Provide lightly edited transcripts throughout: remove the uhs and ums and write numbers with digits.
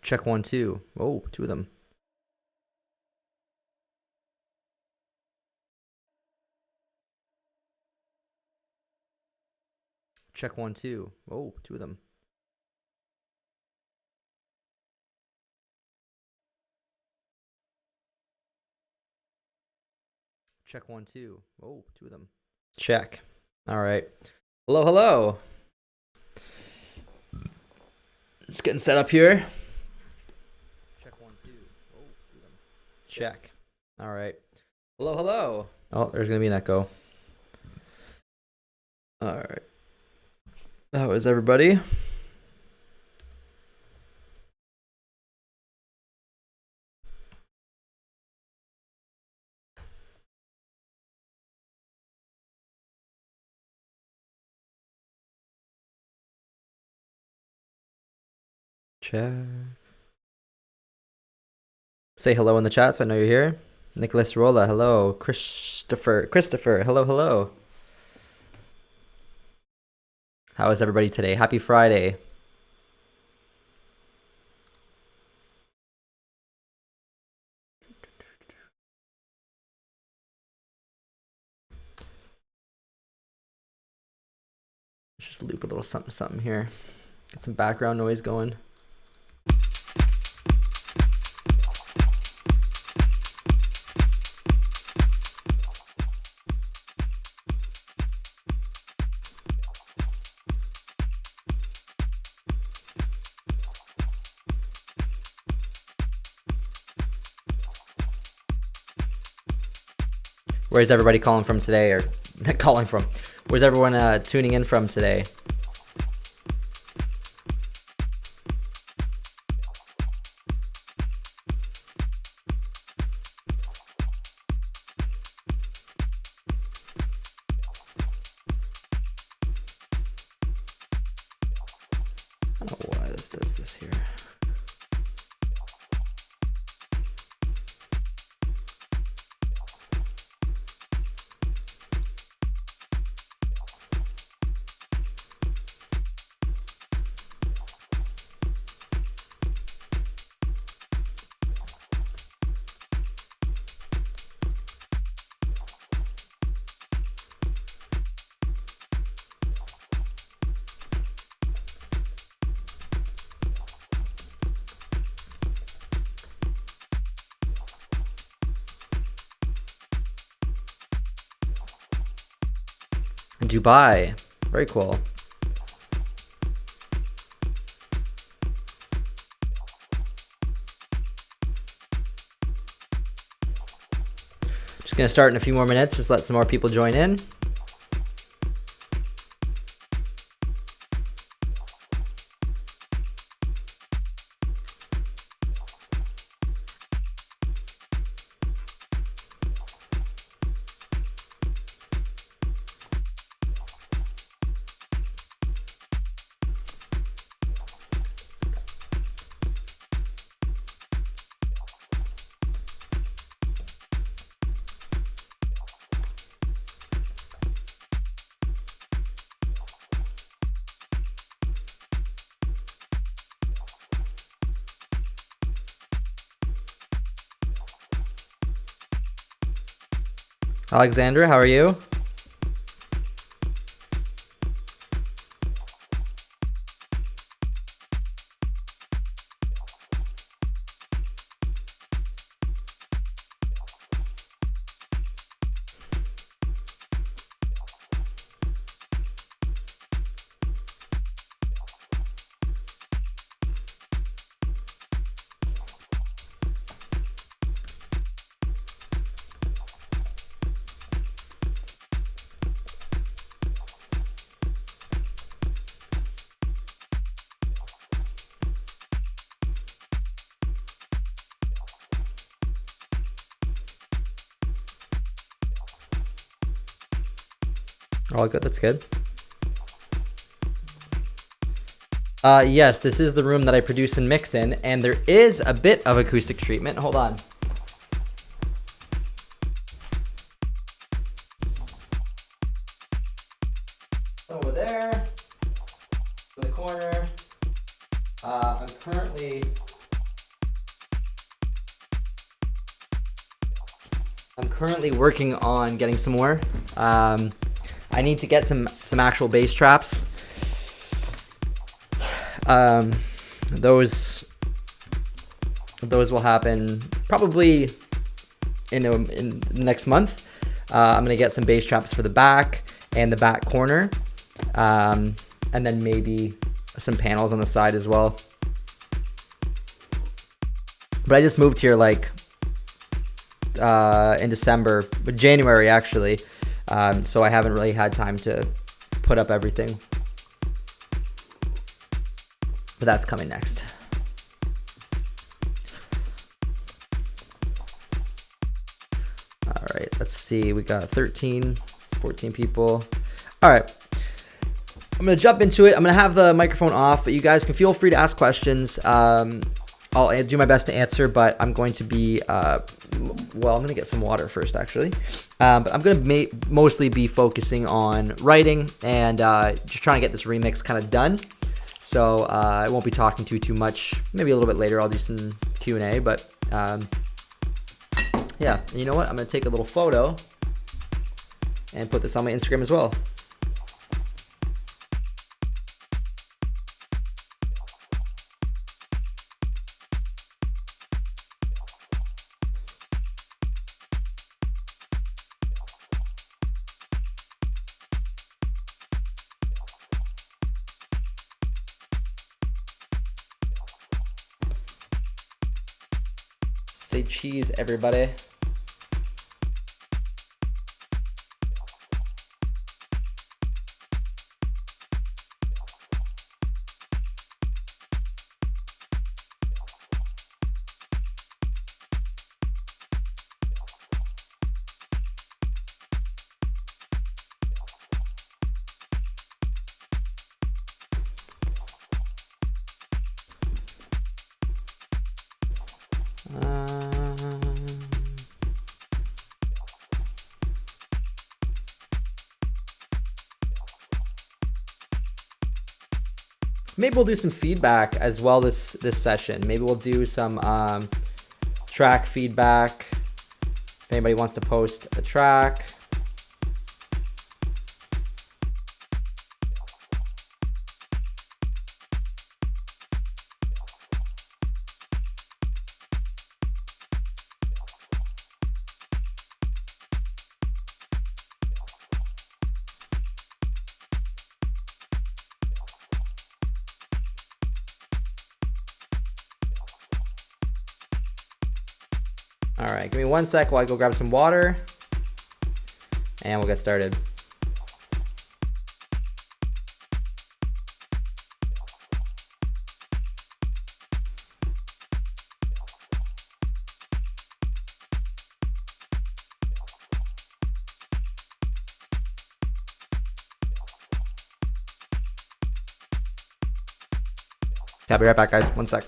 Check 1, 2. Oh, two of them. Check 1, 2. Oh, two of them. Check 1, 2. Oh, two of them. Check. All right. Hello, hello. Just getting set up here. Check 1, 2. Oh, two of them. Check. All right. Hello, hello. Oh, there's gonna be an echo. All right. How is everybody? Check. Say hello in the chat so I know you're here. Nicholas Rolla, hello. Christopher, hello, hello. How is everybody today? Happy Friday. Let's just loop a little something here. Get some background noise going. Where's everybody calling from today? Or not calling from? Where's everyone tuning in from today? I don't know why this does this here. Dubai. Very cool. Just gonna start in a few more minutes. Just let some more people join in. Alexandra, how are you? All good, that's good. Yes, this is the room that I produce and mix in, and there is a bit of acoustic treatment. Hold on. Over there, in the corner. I'm currently I'm currently working on getting some more. I need to get some actual bass traps. Those will happen probably in next month. I'm gonna get some bass traps for the back and the back corner, and then maybe some panels on the side as well. But I just moved here like in December, but January actually, so I haven't really had time to put up everything. But that's coming next. All right, let's see. We got 13, 14 people. All right, I'm gonna jump into it. I'm gonna have the microphone off, but you guys can feel free to ask questions. I'll do my best to answer, but I'm going to be, well, I'm gonna get some water first actually. But I'm gonna mostly be focusing on writing and just trying to get this remix kind of done. So I won't be talking too much. Maybe a little bit later I'll do some Q&A, but yeah, and you know what? I'm gonna take a little photo and put this on my Instagram as well. Say cheese, everybody. Maybe we'll do some feedback as well this session. Maybe we'll do some track feedback. If anybody wants to post a track. All right, give me 1 sec while I go grab some water and we'll get started. Okay, I'll be right back, guys. 1 sec.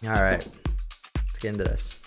All right, let's get into this.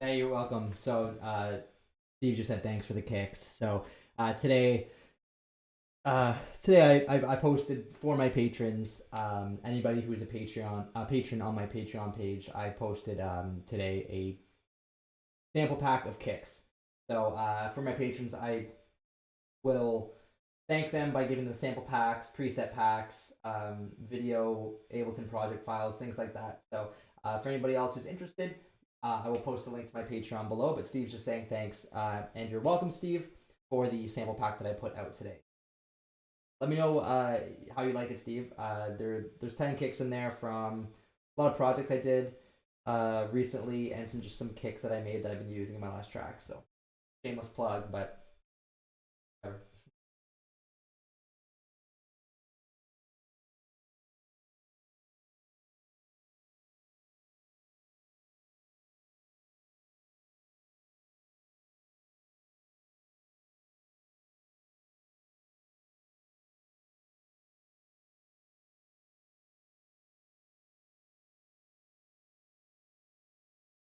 Hey, you're welcome. So, Steve just said thanks for the kicks. So, today, I posted for my patrons. Anybody who is a patron on my Patreon page, I posted today a sample pack of kicks. So, for my patrons, I will thank them by giving them sample packs, preset packs, video Ableton project files, things like that. So, for anybody else who's interested, I will post a link to my Patreon below. But Steve's just saying thanks, and you're welcome, Steve, for the sample pack that I put out today. Let me know how you like it, Steve. There's 10 kicks in there from a lot of projects I did recently, and some kicks that I made that I've been using in my last track. So shameless plug, but whatever.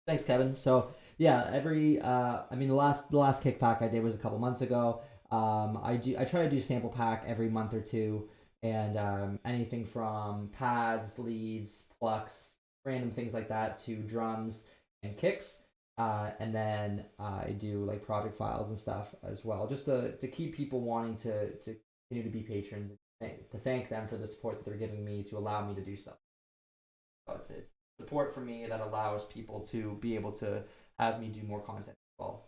Thanks, Kevin. So yeah, I mean the last kickback I did was a couple months ago. I try to do sample pack every month or two, and anything from pads, leads, plucks, random things like that to drums and kicks. And then I do like project files and stuff as well, just to keep people wanting to continue to be patrons, to thank them for the support that they're giving me to allow me to do stuff. So it's support for me that allows people to be able to have me do more content as well.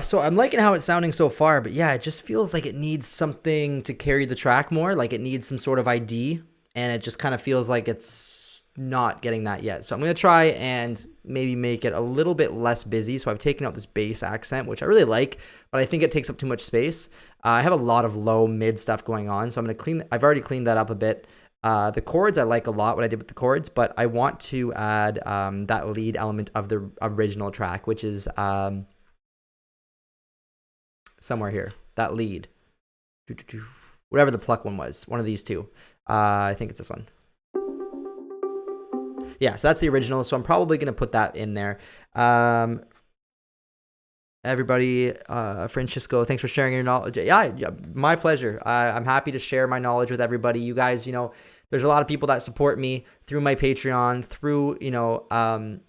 So I'm liking how it's sounding so far, but yeah, it just feels like it needs something to carry the track more. Like it needs some sort of ID, and it just kind of feels like it's not getting that yet. So I'm going to try and maybe make it a little bit less busy. So I've taken out this bass accent, which I really like, but I think it takes up too much space. I have a lot of low mid stuff going on, so I'm going to I've already cleaned that up a bit. The chords, I like a lot what I did with the chords, but I want to add that lead element of the original track, which is somewhere here, that lead, whatever the pluck one was, one of these two. I think it's this one. Yeah, so that's the original, so I'm probably going to put that in there. Everybody, Francisco, thanks for sharing your knowledge. Yeah, my pleasure. I'm happy to share my knowledge with everybody. You guys, you know, there's a lot of people that support me through my Patreon, through, you know,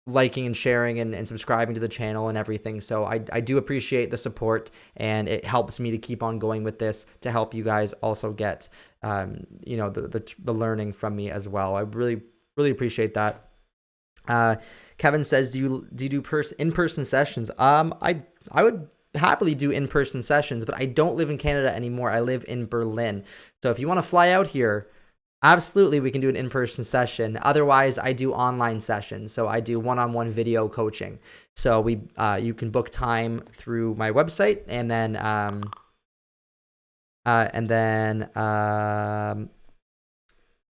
liking and sharing and subscribing to the channel and everything. So I do appreciate the support, and it helps me to keep on going with this to help you guys also get, you know, the learning from me as well. I really appreciate that. Kevin says, do you do in-person sessions? I would happily do in-person sessions, but I don't live in Canada anymore. I live in Berlin. So if you want to fly out here, absolutely, we can do an in-person session. Otherwise, I do online sessions. So I do one-on-one video coaching. So you can book time through my website, and then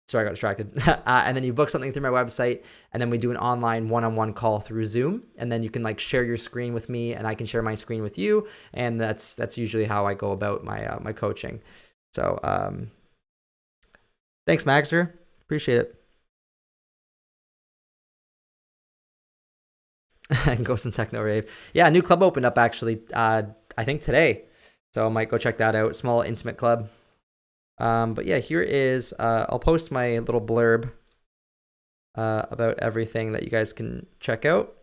sorry, I got distracted. And then you book something through my website, and then we do an online one-on-one call through Zoom, and then you can like share your screen with me, and I can share my screen with you, and that's usually how I go about my my coaching. So thanks, Maxer. Appreciate it. I can go some techno rave. Yeah, a new club opened up actually. I think today, so I might go check that out. Small intimate club. But yeah, here is, I'll post my little blurb about everything that you guys can check out.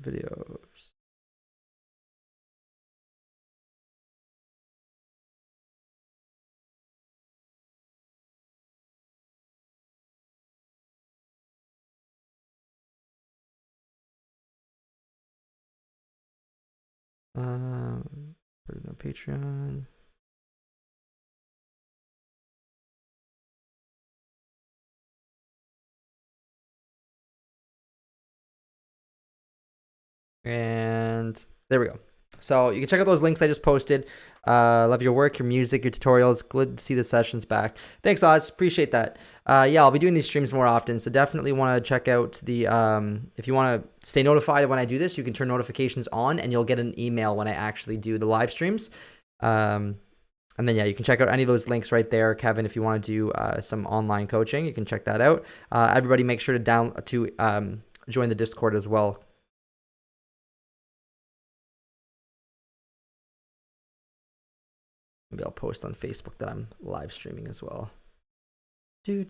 Videos. Patreon. And there we go. So you can check out those links I just posted. Love your work, your music, your tutorials. Good to see the sessions back. Thanks, Oz. Appreciate that. Yeah, I'll be doing these streams more often, so definitely want to check out the, if you want to stay notified when I do this, you can turn notifications on, and you'll get an email when I actually do the live streams. And then, yeah, you can check out any of those links right there. Kevin, if you want to do some online coaching, you can check that out. Everybody make sure to join the Discord as well. Maybe I'll post on Facebook that I'm live streaming as well. Do.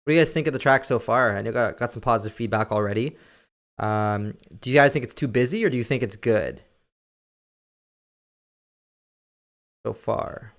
What do you guys think of the track so far? I know got some positive feedback already. Do you guys think it's too busy, or do you think it's good so far?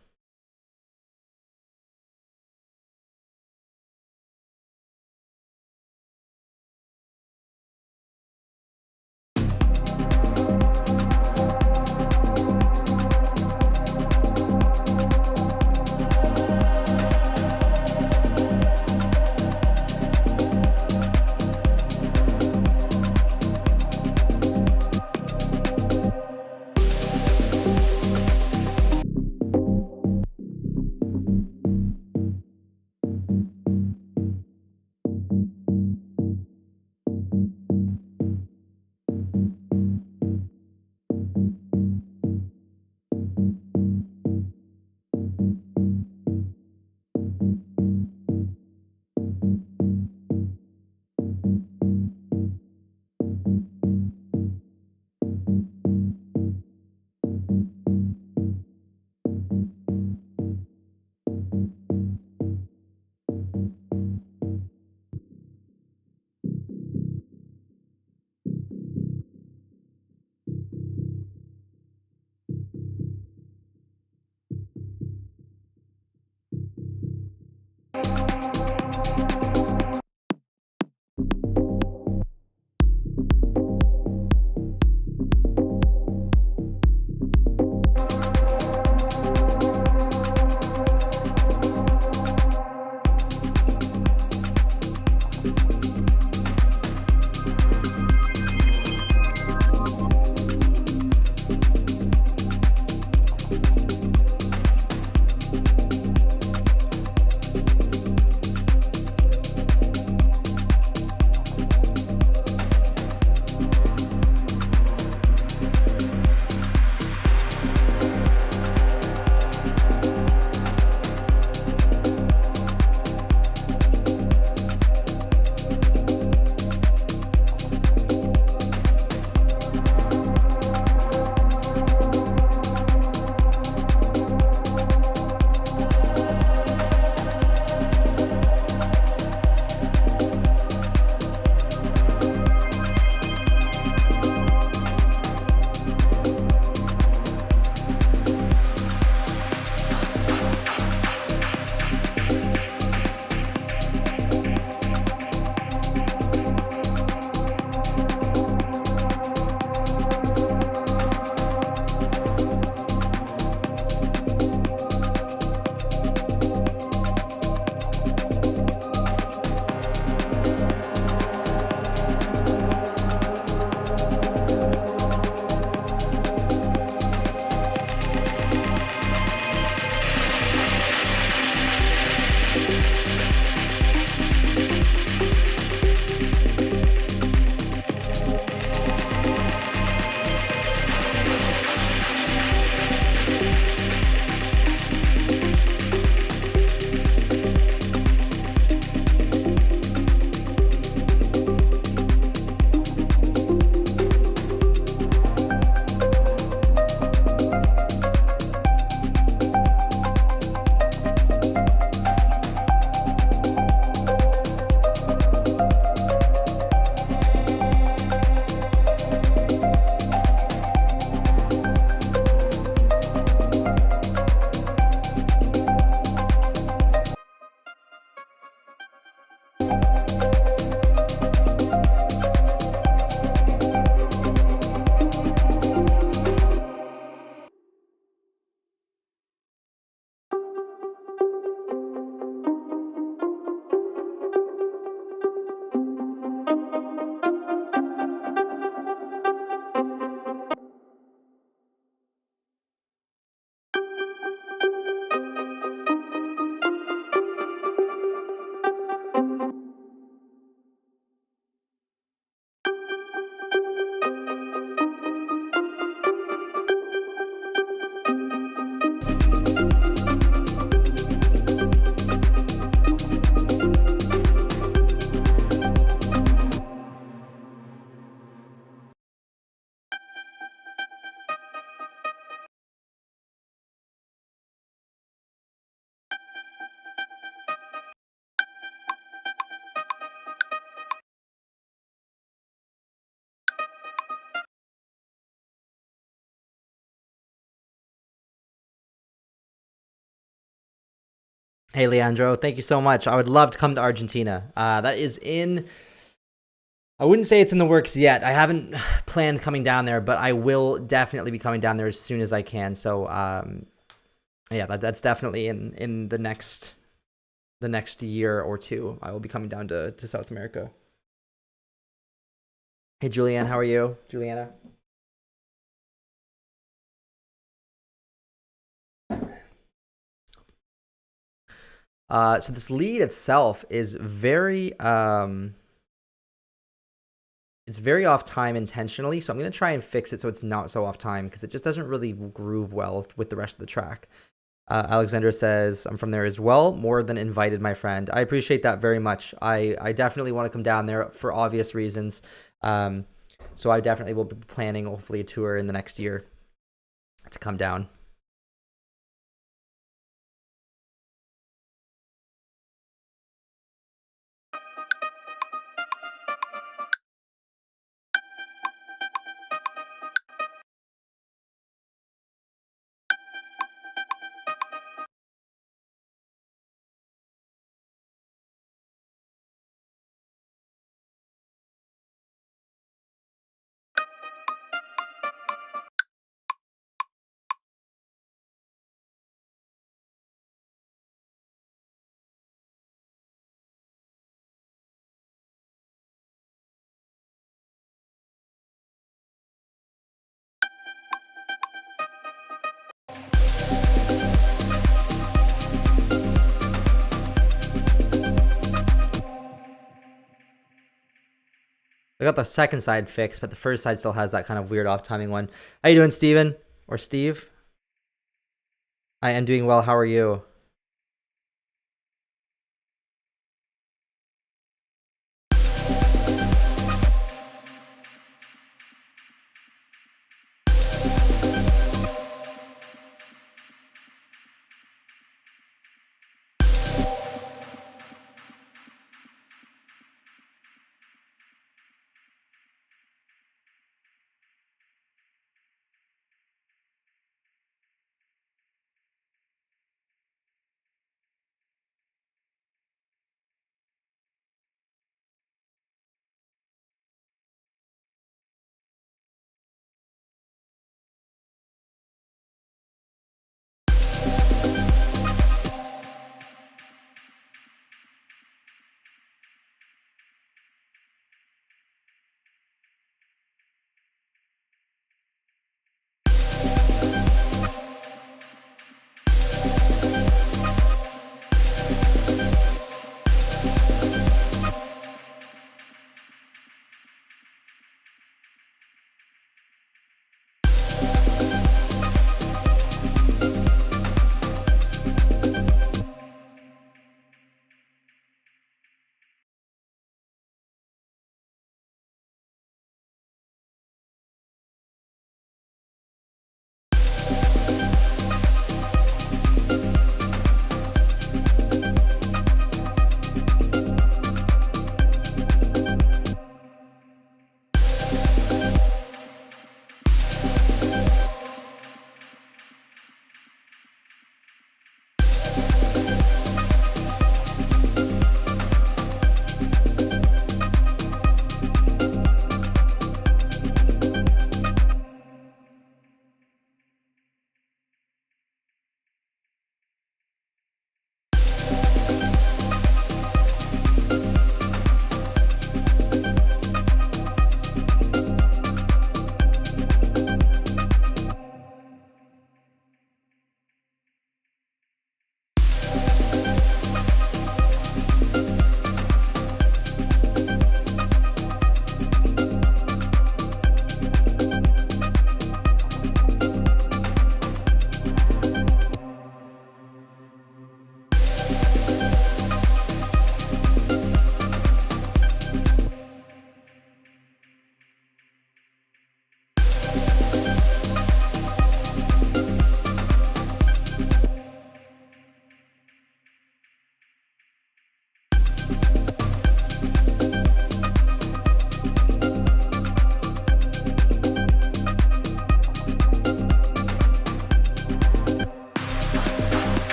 Hey, Leandro, thank you so much. I would love to come to Argentina. That is in, I wouldn't say it's in the works yet. I haven't planned coming down there, but I will definitely be coming down there as soon as I can. So, yeah, that's definitely in the next year or two. I will be coming down to South America. Hey, Julianne, how are you? Juliana? So this lead itself is it's very off time intentionally. So I'm gonna try and fix it so it's not so off time because it just doesn't really groove well with the rest of the track. Alexander says, I'm from there as well. More than invited, my friend. I appreciate that very much. I definitely want to come down there for obvious reasons. Um, so I definitely will be planning, hopefully, a tour in the next year to come down. I got the second side fixed, but the first side still has that kind of weird off timing one. How you doing, Steven? Or Steve? I am doing well. How are you?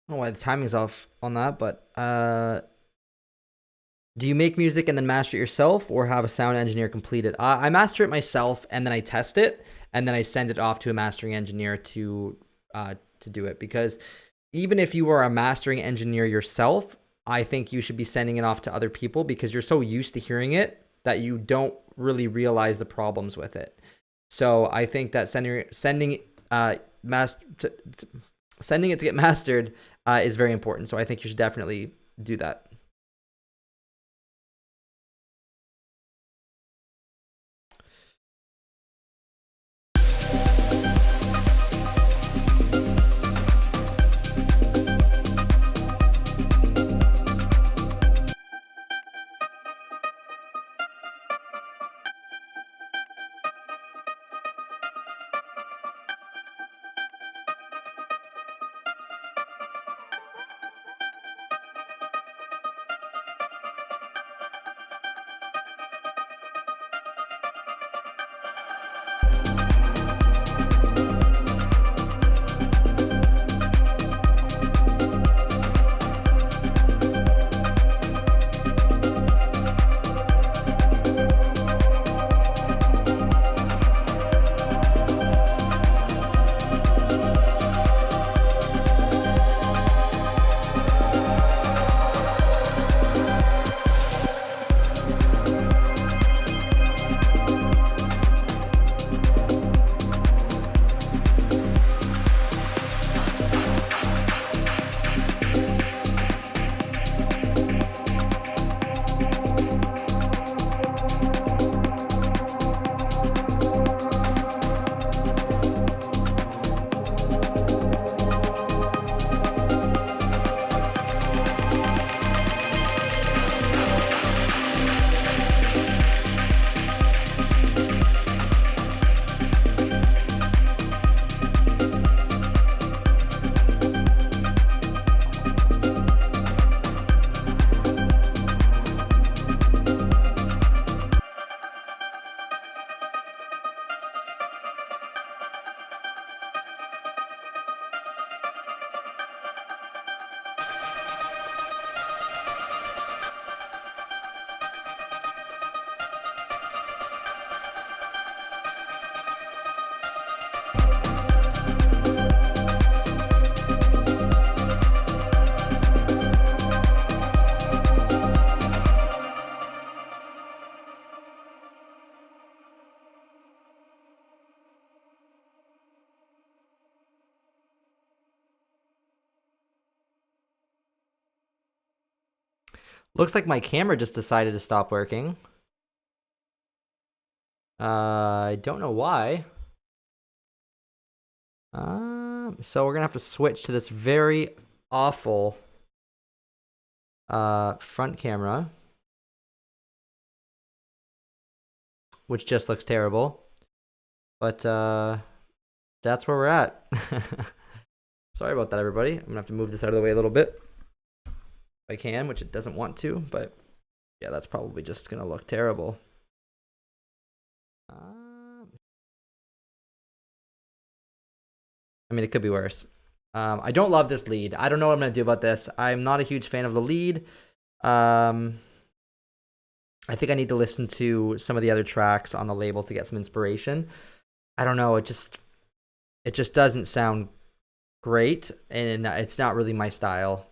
don't know why the timing's off on that, but do you make music and then master it yourself, or have a sound engineer complete it? I master it myself, and then I test it, and then I send it off to a mastering engineer to do it. Because even if you are a mastering engineer yourself, I think you should be sending it off to other people, because you're so used to hearing it that you don't really realize the problems with it. So I think that sending it to get mastered is very important. So I think you should definitely do that. Looks like my camera just decided to stop working. I don't know why. So we're gonna have to switch to this very awful front camera, which just looks terrible. But that's where we're at. Sorry about that, everybody. I'm gonna have to move this out of the way a little bit if I can, which it doesn't want to, but yeah, that's probably just gonna look terrible. I mean, it could be worse. I don't love this lead. I don't know what I'm gonna do about this. I'm not a huge fan of the lead. I think I need to listen to some of the other tracks on the label to get some inspiration. I don't know. It just doesn't sound great, and it's not really my style.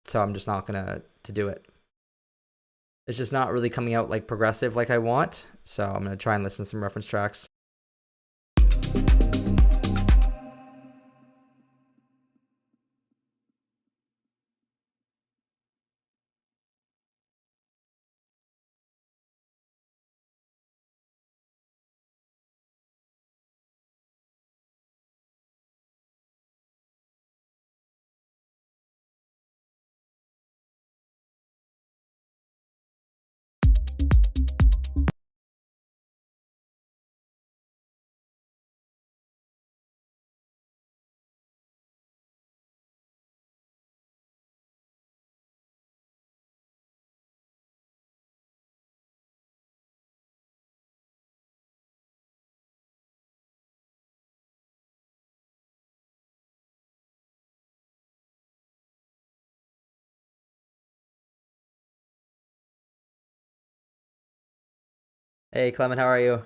So I'm just not gonna do it. It's just not really coming out like progressive like I want. So I'm gonna try and listen to some reference tracks. Hey, Clement, how are you?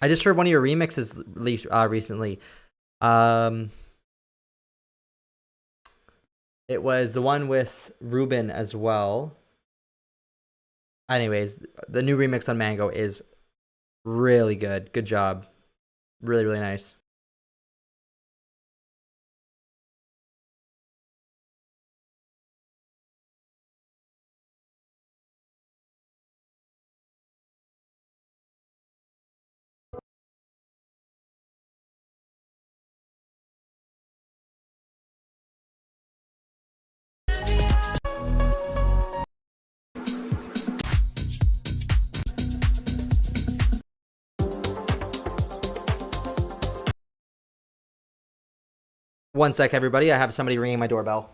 I just heard one of your remixes released recently. Um, it was the one with Ruben as well. Anyways, the new remix on Mango is really good. Good job. Really, really nice. One sec, everybody. I have somebody ringing my doorbell.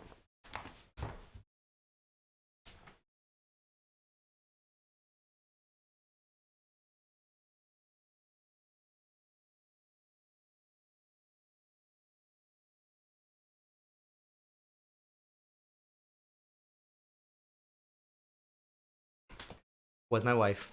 Was my wife.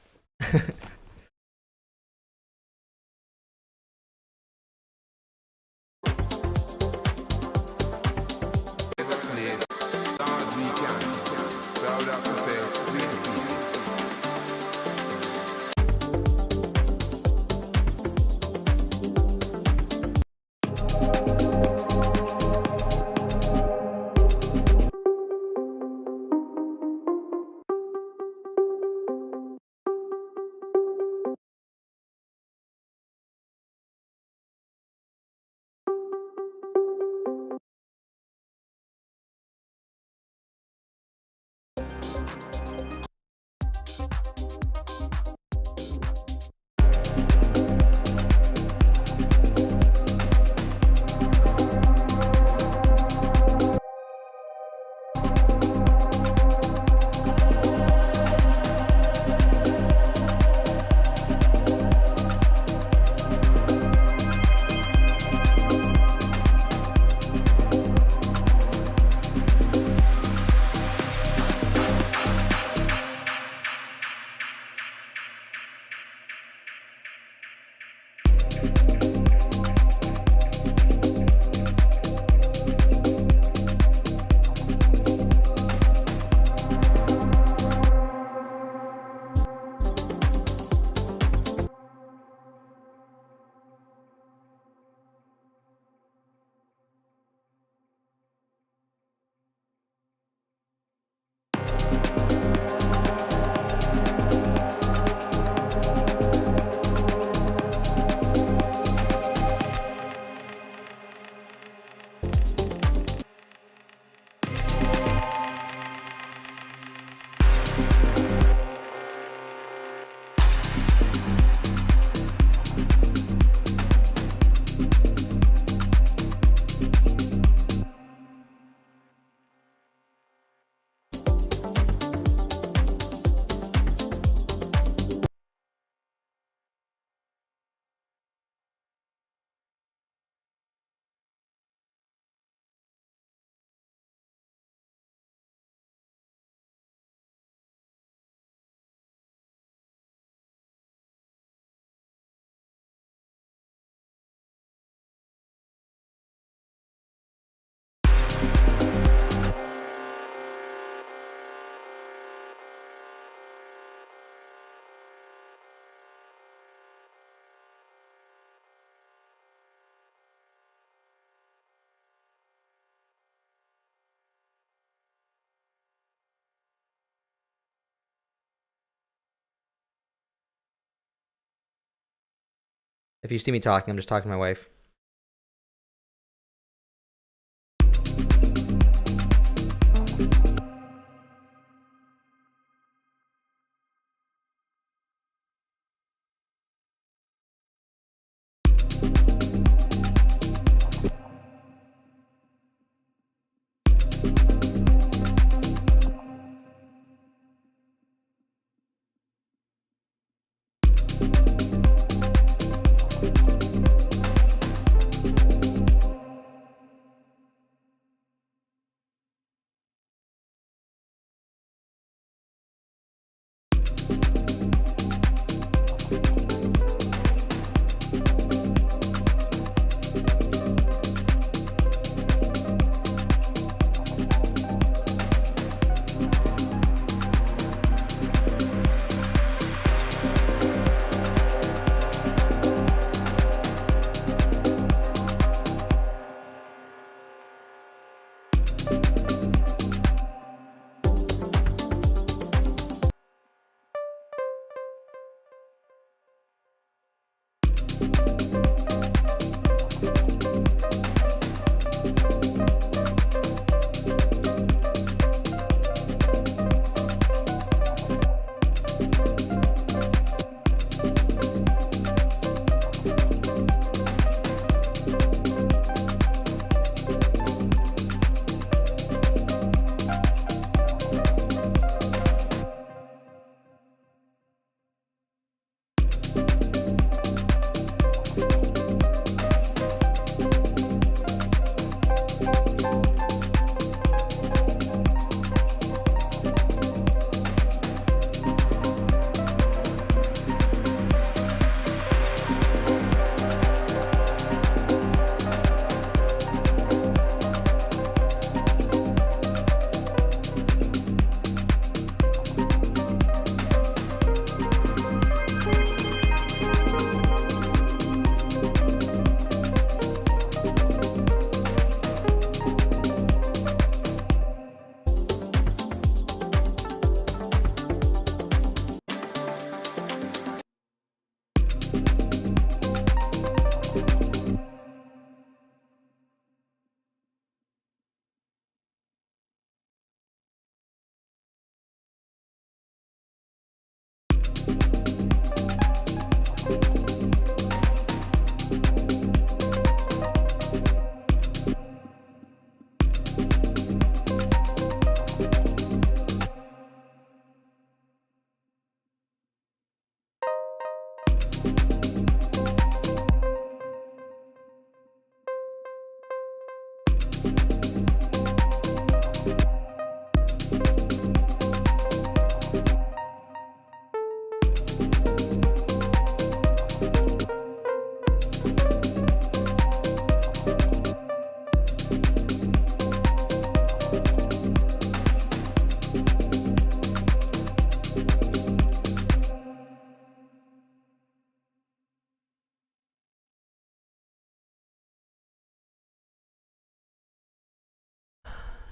If you see me talking, I'm just talking to my wife.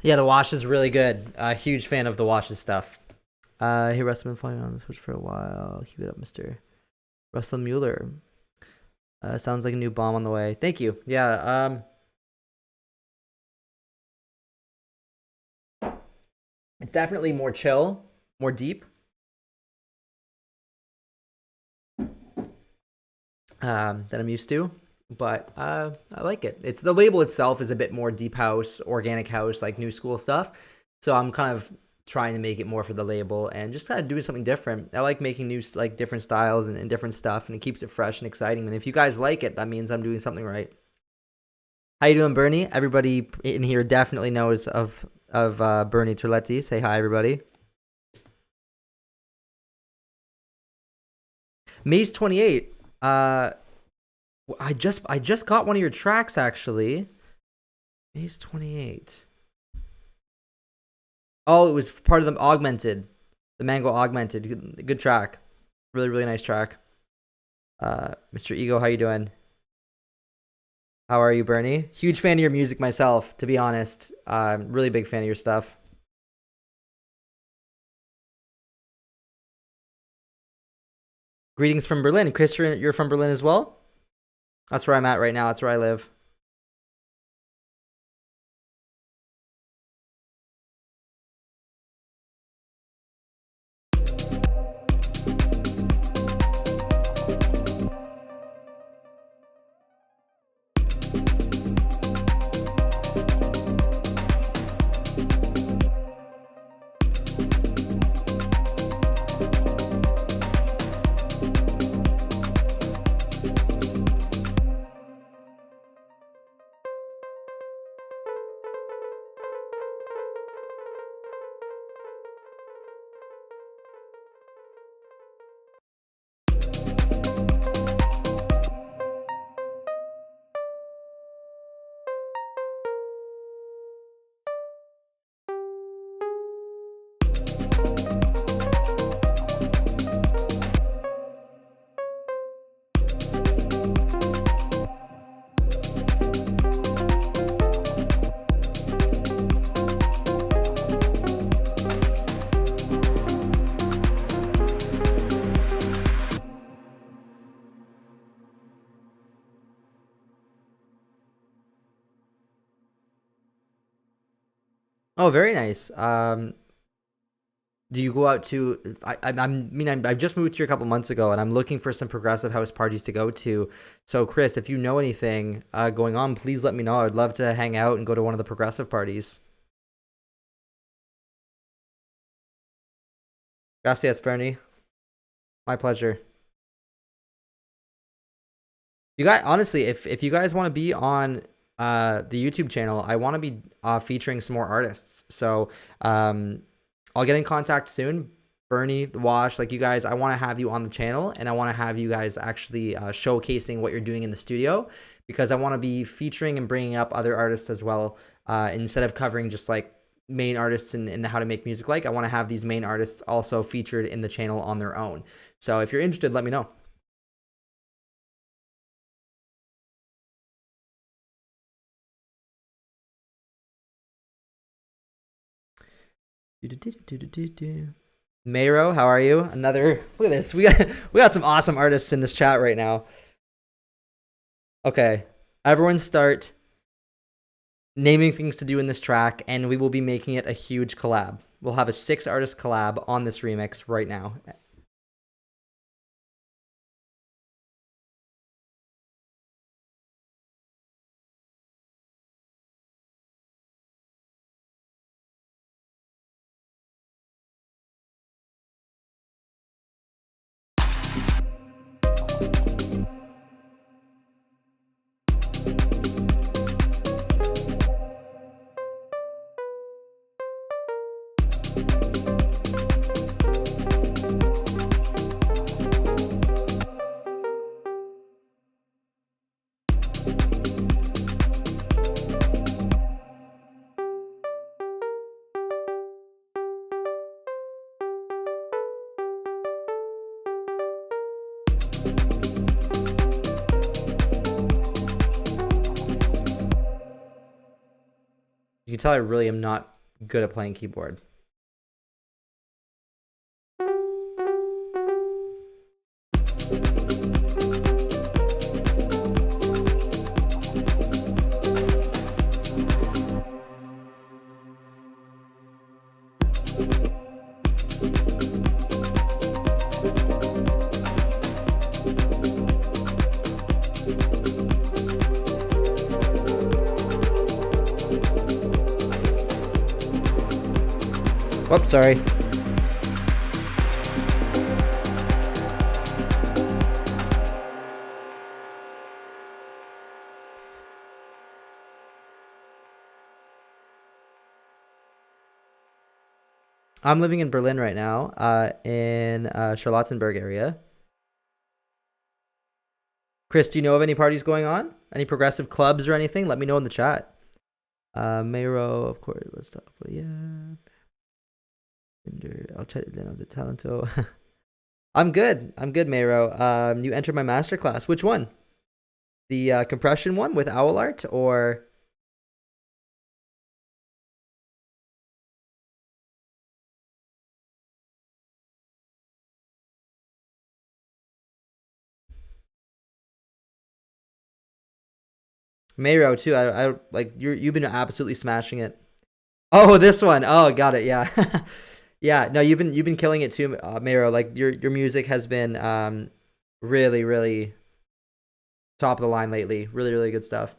Yeah, the wash is really good. Huge fan of the wash's stuff. Hey, Russell, been following on the Switch for a while. Keep it up, Mr. Russell Mueller. Sounds like a new bomb on the way. Thank you. Yeah. It's definitely more chill, more deep. Than I'm used to, but I like it. It's the label itself is a bit more deep house, organic house, like new school stuff. So I'm kind of trying to make it more for the label and just kind of doing something different. I like making new, like different styles and different stuff, and it keeps it fresh and exciting. And if you guys like it, that means I'm doing something right. How you doing, Bernie? Everybody in here definitely knows of Bernie Terletti. Say hi, everybody. Maze 28. I just got one of your tracks actually. Maze 28. Oh, it was part of the Augmented, the Mango Augmented. Good track, really really nice track. Mr. Ego, how you doing? How are you, Bernie? Huge fan of your music myself, to be honest. Really big fan of your stuff. Greetings from Berlin. Chris, you're from Berlin as well? That's where I'm at right now. That's where I live. Oh, very nice. Do you go out to? I've just moved here a couple months ago, and I'm looking for some progressive house parties to go to. So, Chris, if you know anything going on, please let me know. I'd love to hang out and go to one of the progressive parties. Gracias, Bernie. My pleasure. You guys, honestly, if you guys want to be on the YouTube channel, I want to be featuring some more artists. So I'll get in contact soon. Bernie, the Wash, like you guys, I want to have you on the channel, and I want to have you guys actually showcasing what you're doing in the studio, because I want to be featuring and bringing up other artists as well. Instead of covering just like main artists in the how to make music, like I want to have these main artists also featured in the channel on their own. So if you're interested, let me know. Mayro, how are you? Another look at this. We got some awesome artists in this chat right now. Okay. Everyone start naming things to do in this track, and we will be making it a huge collab. We'll have a 6-artist collab on this remix right now. You can tell I really am not good at playing keyboard. Whoops, sorry. I'm living in Berlin right now, in Charlottenburg area. Chris, do you know of any parties going on? Any progressive clubs or anything? Let me know in the chat. Mayro, of course. Let's talk. But yeah, I'll try to download the Talento. I'm good, Mayro. You entered my masterclass. Which one? The compression one with Owl Art, or Mayro too? I like you've been absolutely smashing it. Oh, this one. Oh, got it. Yeah. Yeah, no, you've been killing it too, Mayro. Like your music has been really, really top of the line lately. Really, really good stuff.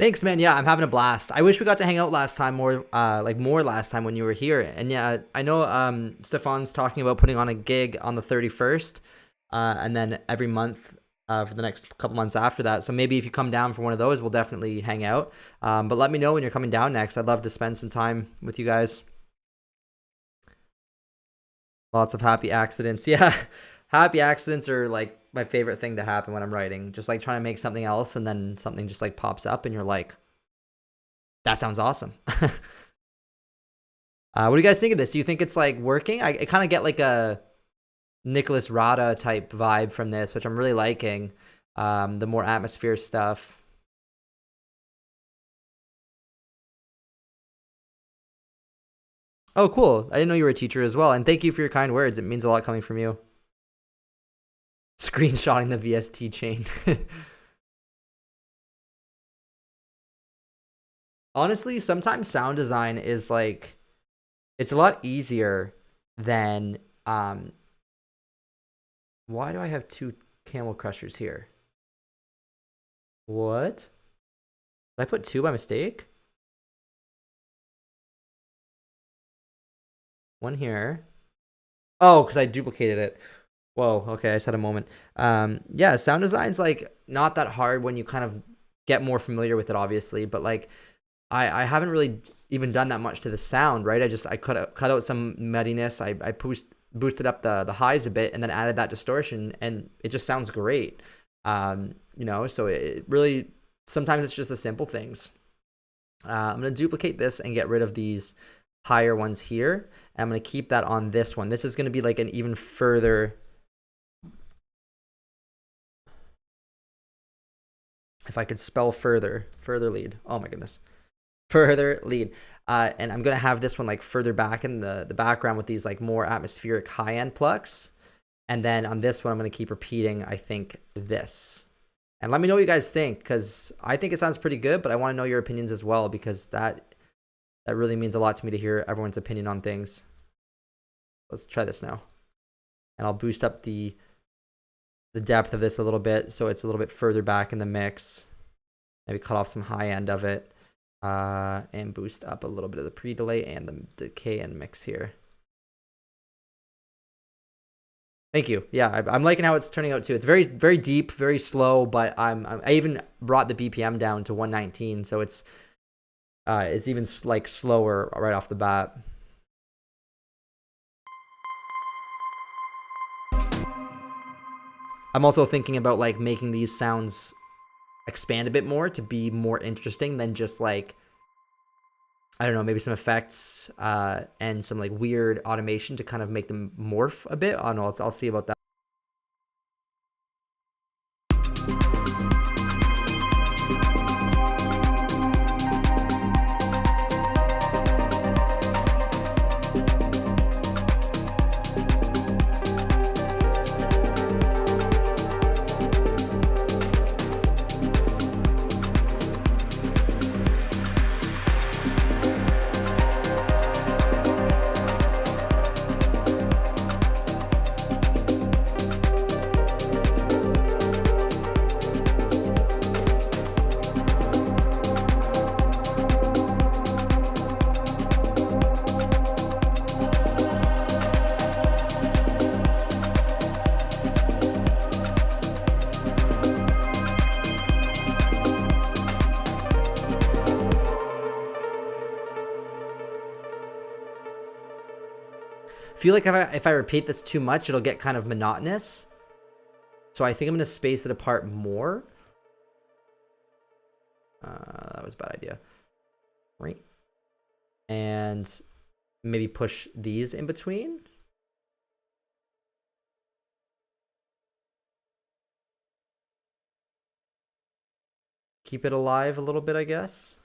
Thanks, man. Yeah, I'm having a blast. I wish we got to hang out last time more, more last time when you were here. And yeah, I know Stefan's talking about putting on a gig on the 31st, and then every month for the next couple months after that. So maybe if you come down for one of those, we'll definitely hang out. But let me know when you're coming down next. I'd love to spend some time with you guys. Lots of happy accidents. Yeah, happy accidents are like my favorite thing to happen when I'm writing. Just like trying to make something else and then something just like pops up and you're like, that sounds awesome. What do you guys think of this? Do you think it's like working? I kind of get like a Nicholas Rada type vibe from this, which I'm really liking. The more atmosphere stuff. Oh, cool. I didn't know you were a teacher as well. And thank you for your kind words. It means a lot coming from you. Screenshotting the VST chain. Honestly, sometimes sound design is like, it's a lot easier than, why do I have 2 camel crushers here? What? Did I put 2 by mistake? 1 here. Oh, because I duplicated it. Whoa, okay, I just had a moment. Yeah, sound design's like not that hard when you kind of get more familiar with it, obviously, but like I haven't really even done that much to the sound, right? I cut out some muddiness. I boosted up the highs a bit and then added that distortion, and it just sounds great. So it really, sometimes it's just the simple things. I'm gonna duplicate this and get rid of these higher ones here, and I'm gonna keep that on this one. This is gonna be like an even further, if I could spell further lead. Oh my goodness. Further lead. And I'm going to have this one like further back in the background with these like more atmospheric high-end plucks. And then on this one, I'm going to keep repeating, I think, this. And let me know what you guys think, because I think it sounds pretty good, but I want to know your opinions as well, because that really means a lot to me to hear everyone's opinion on things. Let's try this now. And I'll boost up the depth of this a little bit so it's a little bit further back in the mix. Maybe cut off some high end of it. And boost up a little bit of the pre-delay and the decay and mix here. Thank you. Yeah, I'm liking how it's turning out too. It's very, very deep, very slow, but I even brought the BPM down to 119, so it's even like slower right off the bat. I'm also thinking about like making these sounds expand a bit more to be more interesting than just like, I don't know, maybe some effects and some like weird automation to kind of make them morph a bit. I don't know, I'll see about that. I feel like if I repeat this too much, it'll get kind of monotonous. So I think I'm going to space it apart more. That was a bad idea. Right. And maybe push these in between. Keep it alive a little bit, I guess.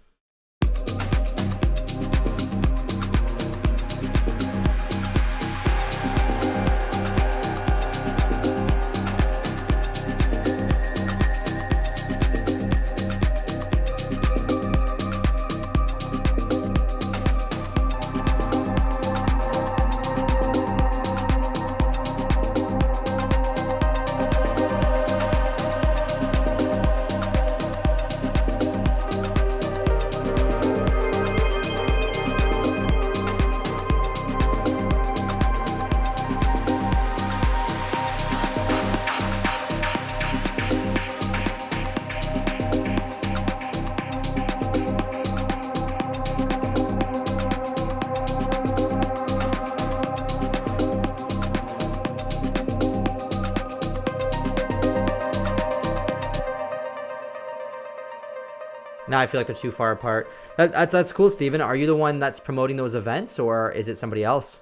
Now I feel like they're too far apart. That's cool, Steven. Are you the one that's promoting those events, or is it somebody else?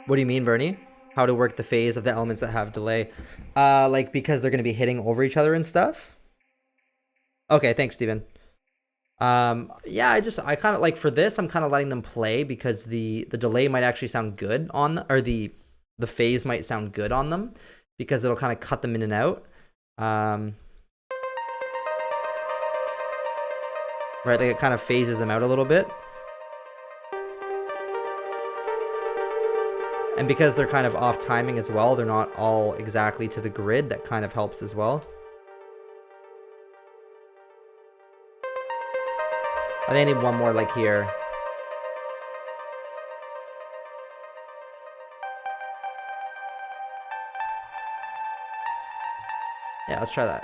What do you mean, Bernie? How to work the phase of the elements that have delay? Like because they're going to be hitting over each other and stuff? Okay, thanks, Steven. Yeah, I kind of like for this, I'm kind of letting them play because the delay might actually sound good on, or the phase might sound good on them because it'll kind of cut them in and out. Right, like it kind of phases them out a little bit. And because they're kind of off timing as well, they're not all exactly to the grid, that kind of helps as well. I think I need one more like here. Yeah, let's try that.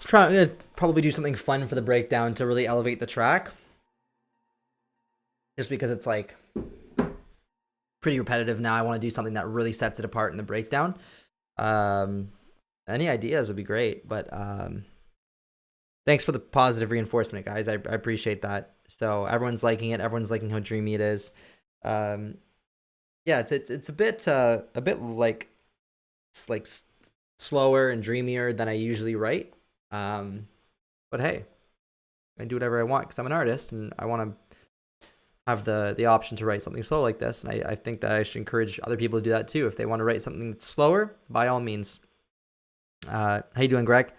Trying to probably do something fun for the breakdown to really elevate the track. Just because it's like pretty repetitive now. I want to do something that really sets it apart in the breakdown. Any ideas would be great, but thanks for the positive reinforcement, guys. I appreciate that. So everyone's liking it. Everyone's liking how dreamy it is. Yeah, it's a bit like it's like slower and dreamier than I usually write. But hey, I do whatever I want because I'm an artist and I want to have the option to write something slow like this. And I think that I should encourage other people to do that too. If they want to write something that's slower, by all means. How you doing, Greg?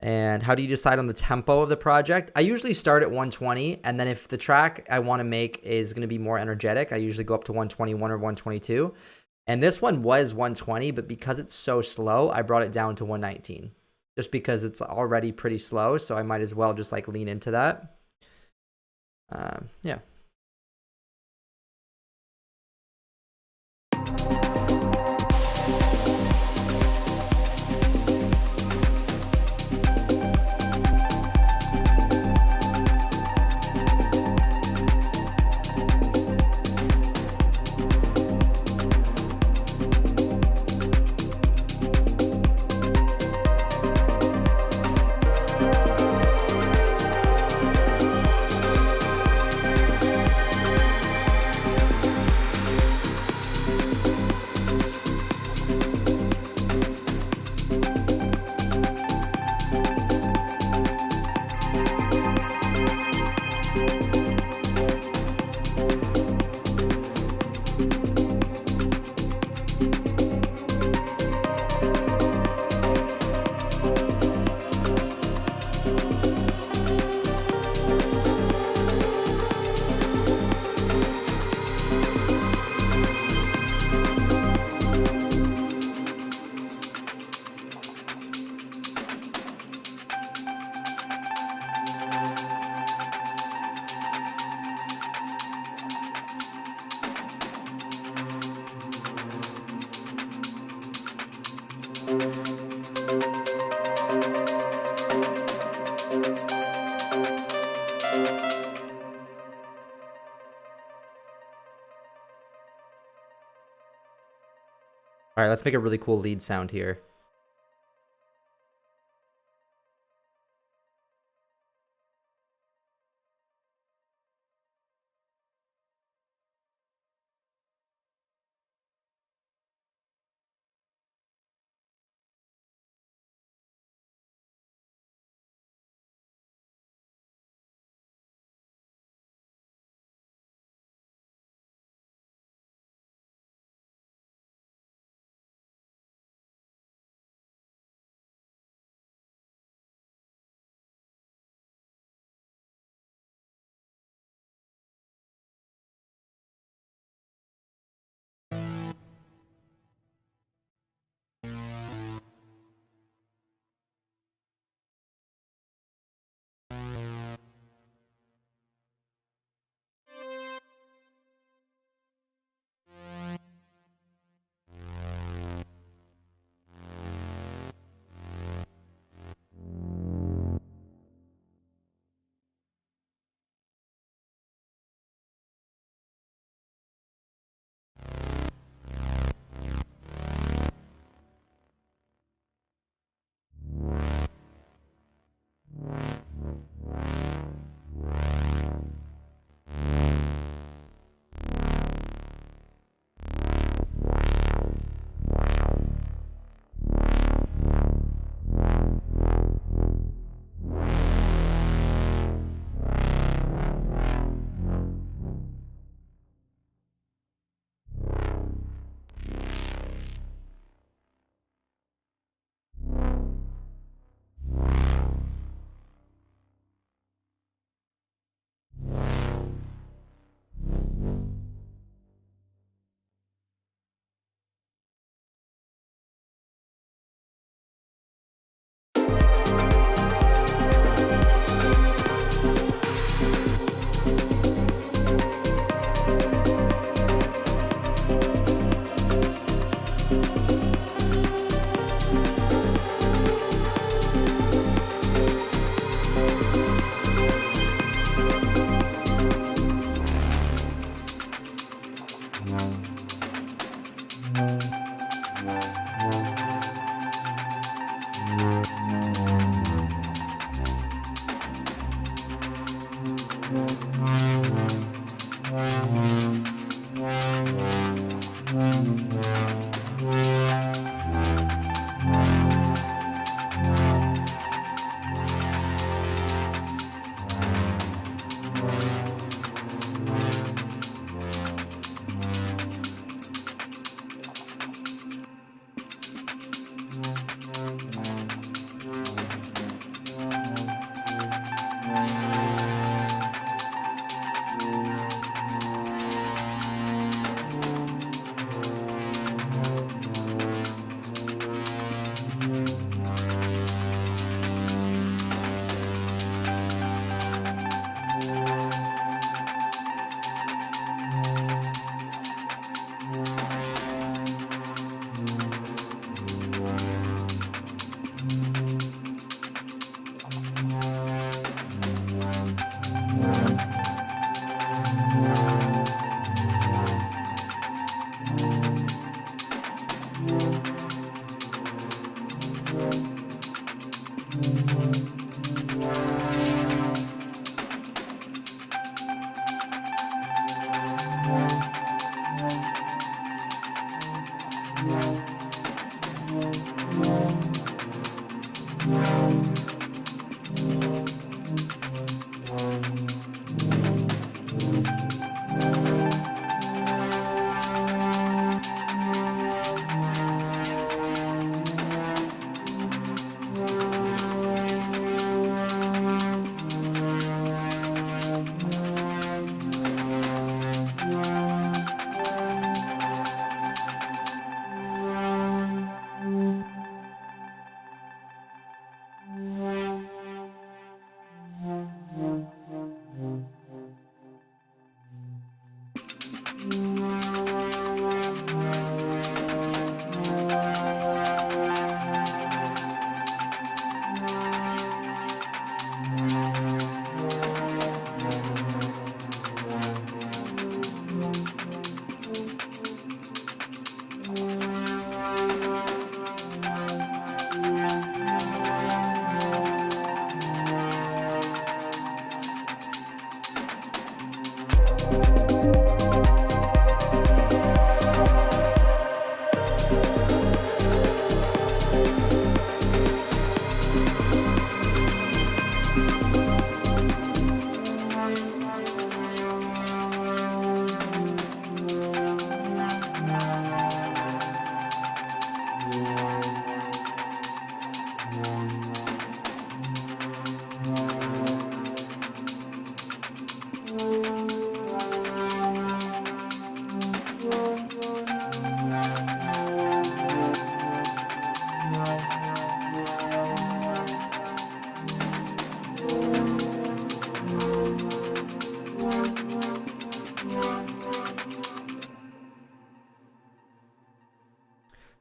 And how do you decide on the tempo of the project? I usually start at 120, and then if the track I want to make is going to be more energetic, I usually go up to 121 or 122. And this one was 120, but because it's so slow, I brought it down to 119. Just because it's already pretty slow, so I might as well just like lean into that. Yeah. All right, let's make a really cool lead sound here.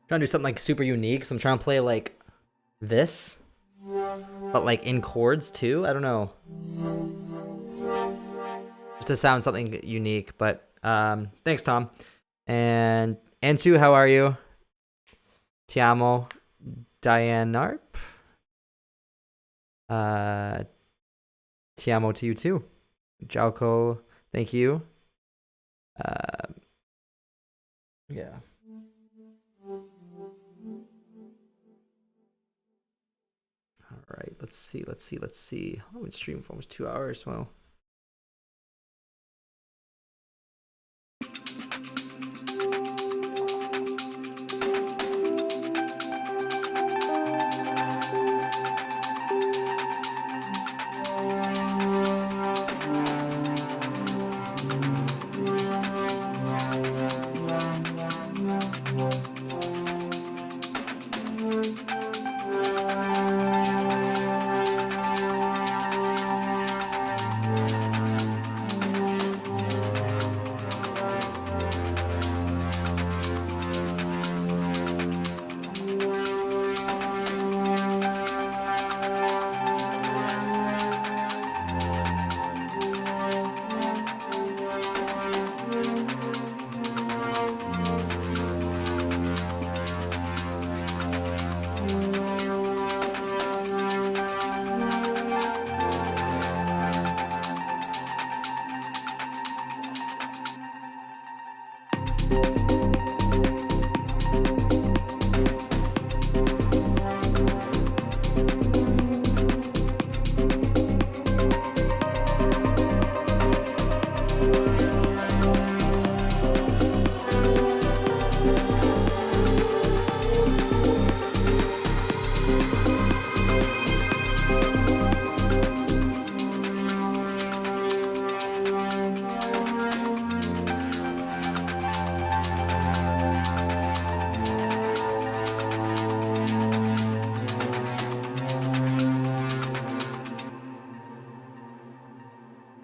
Trying to do something like super unique, so I'm trying to play like this, but like in chords too. I don't know, just to sound something unique. But thanks, Tom. And Ansu, how are you? Tiamo, Diane Narp. Tiamo to you too. Jalco, thank you. Yeah. All right, let's see. Oh, we've been streaming for almost 2 hours. Well.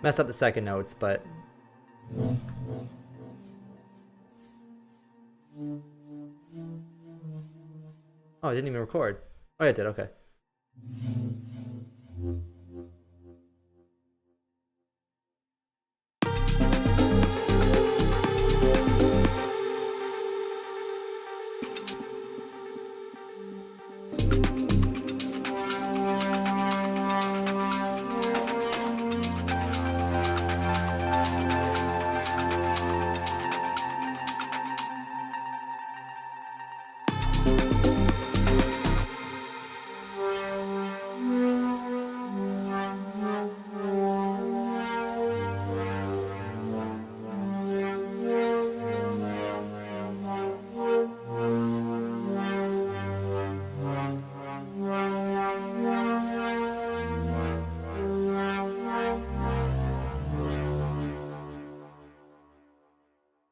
Messed up the second notes, but oh, I didn't even record. Oh, yeah, I did. Okay.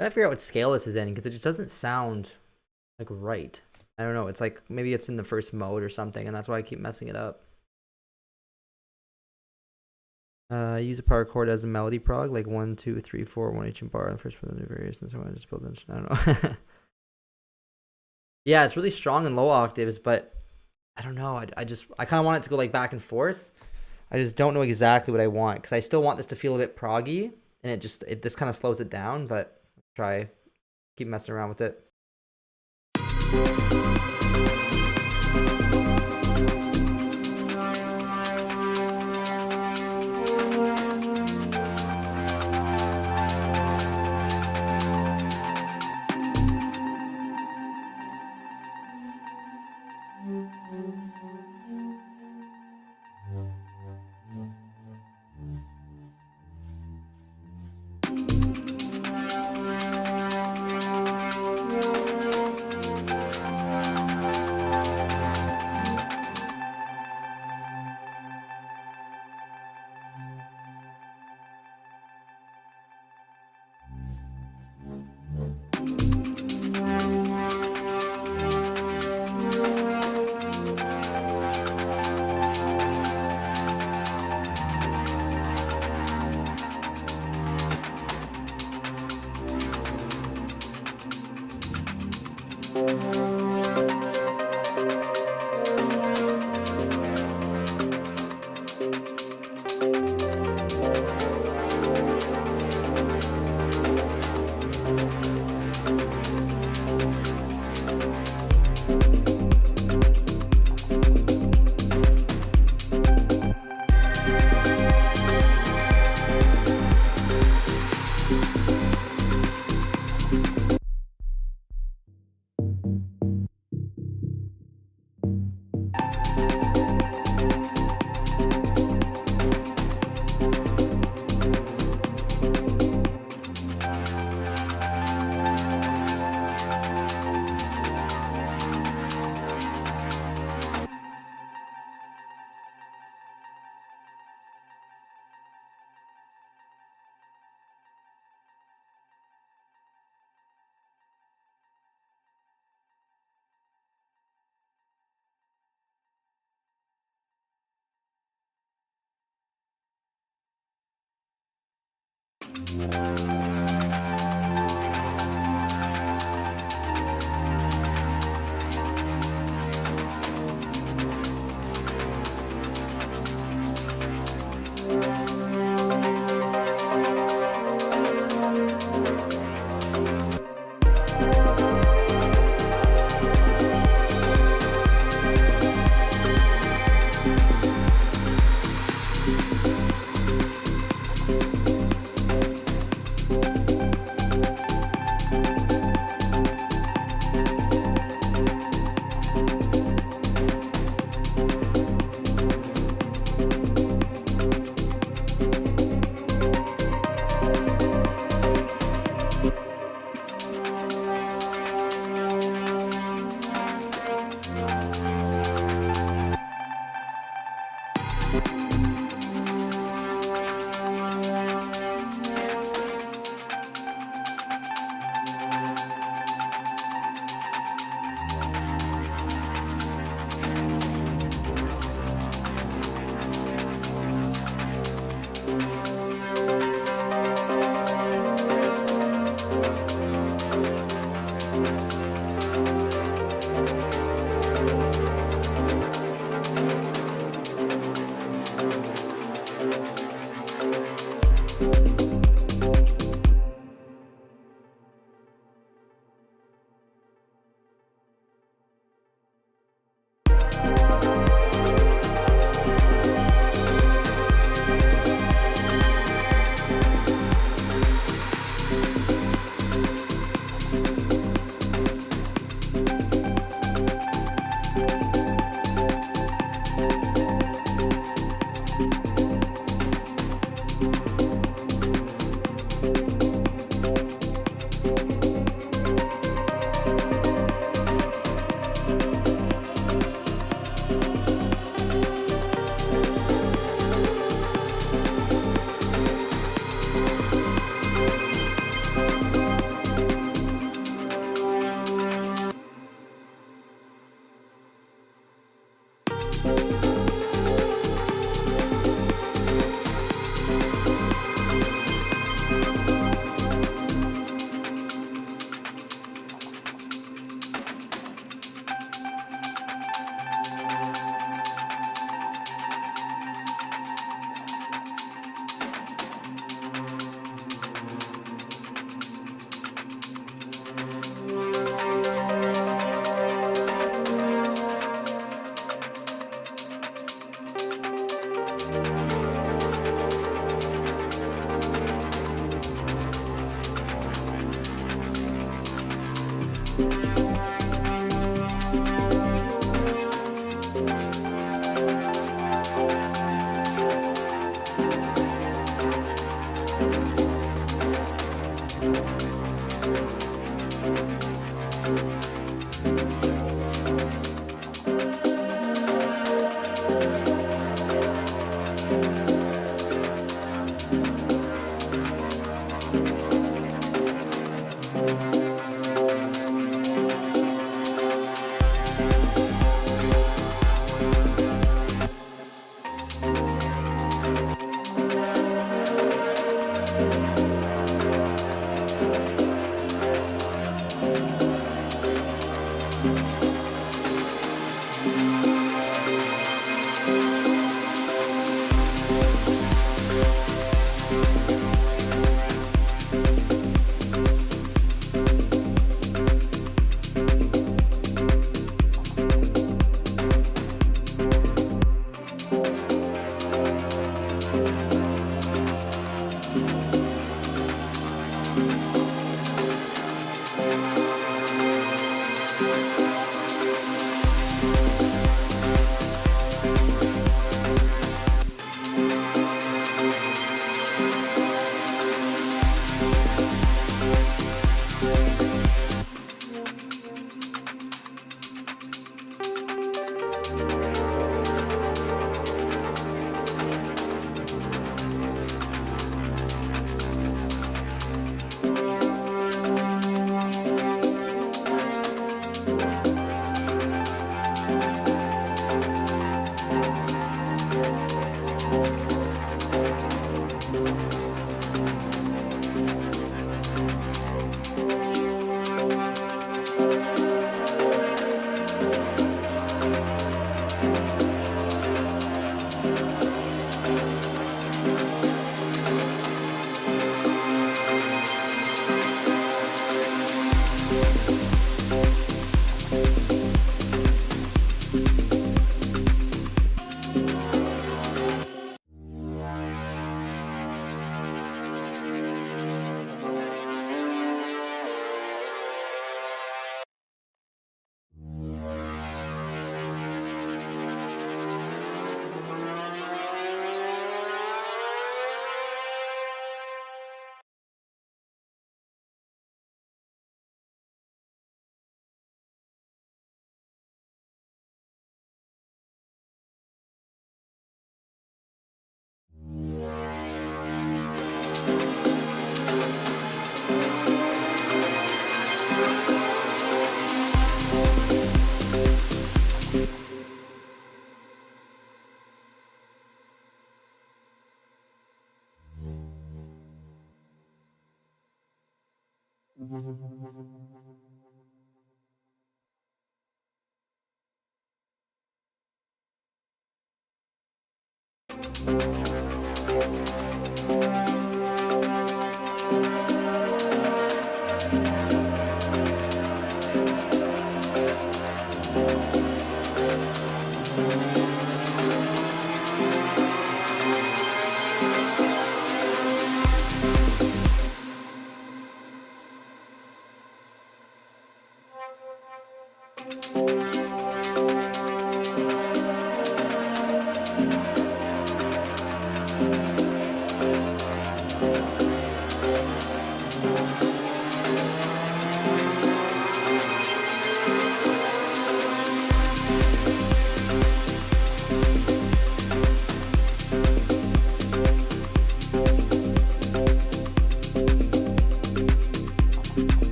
I gotta figure out what scale this is in because it just doesn't sound like right. I don't know. It's like maybe it's in the first mode or something, and that's why I keep messing it up. Use a power chord as a melody prog, like 1, 2, 3, 4, 1 each bar on the first position variations. So I just build in. I don't know. Yeah, it's really strong in low octaves, but I don't know. I kind of want it to go like back and forth. I just don't know exactly what I want because I still want this to feel a bit proggy, and this kind of slows it down. But try keep messing around with it.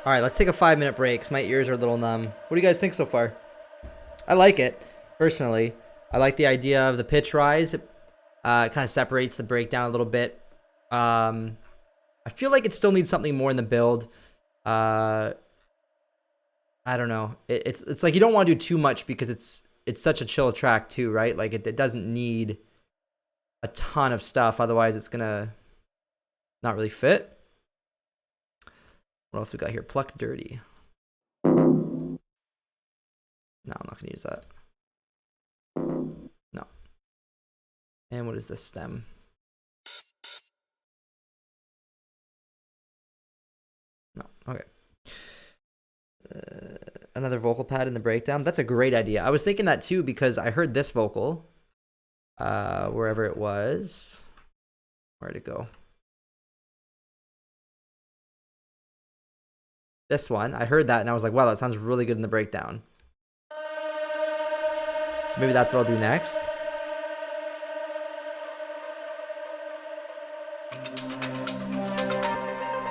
All right, let's take a 5-minute break because my ears are a little numb. What do you guys think so far? I like it, personally. I like the idea of the pitch rise. It kind of separates the breakdown a little bit. I feel like it still needs something more in the build. I don't know. It's like you don't want to do too much because it's such a chill track too, right? Like it doesn't need a ton of stuff. Otherwise, it's going to not really fit. What else we got here? Pluck Dirty. No, I'm not going to use that. No. And what is this stem? No. Okay. Another vocal pad in the breakdown. That's a great idea. I was thinking that too because I heard this vocal wherever it was. Where'd it go? This one. I heard that and I was like, wow, that sounds really good in the breakdown. So maybe that's what I'll do next.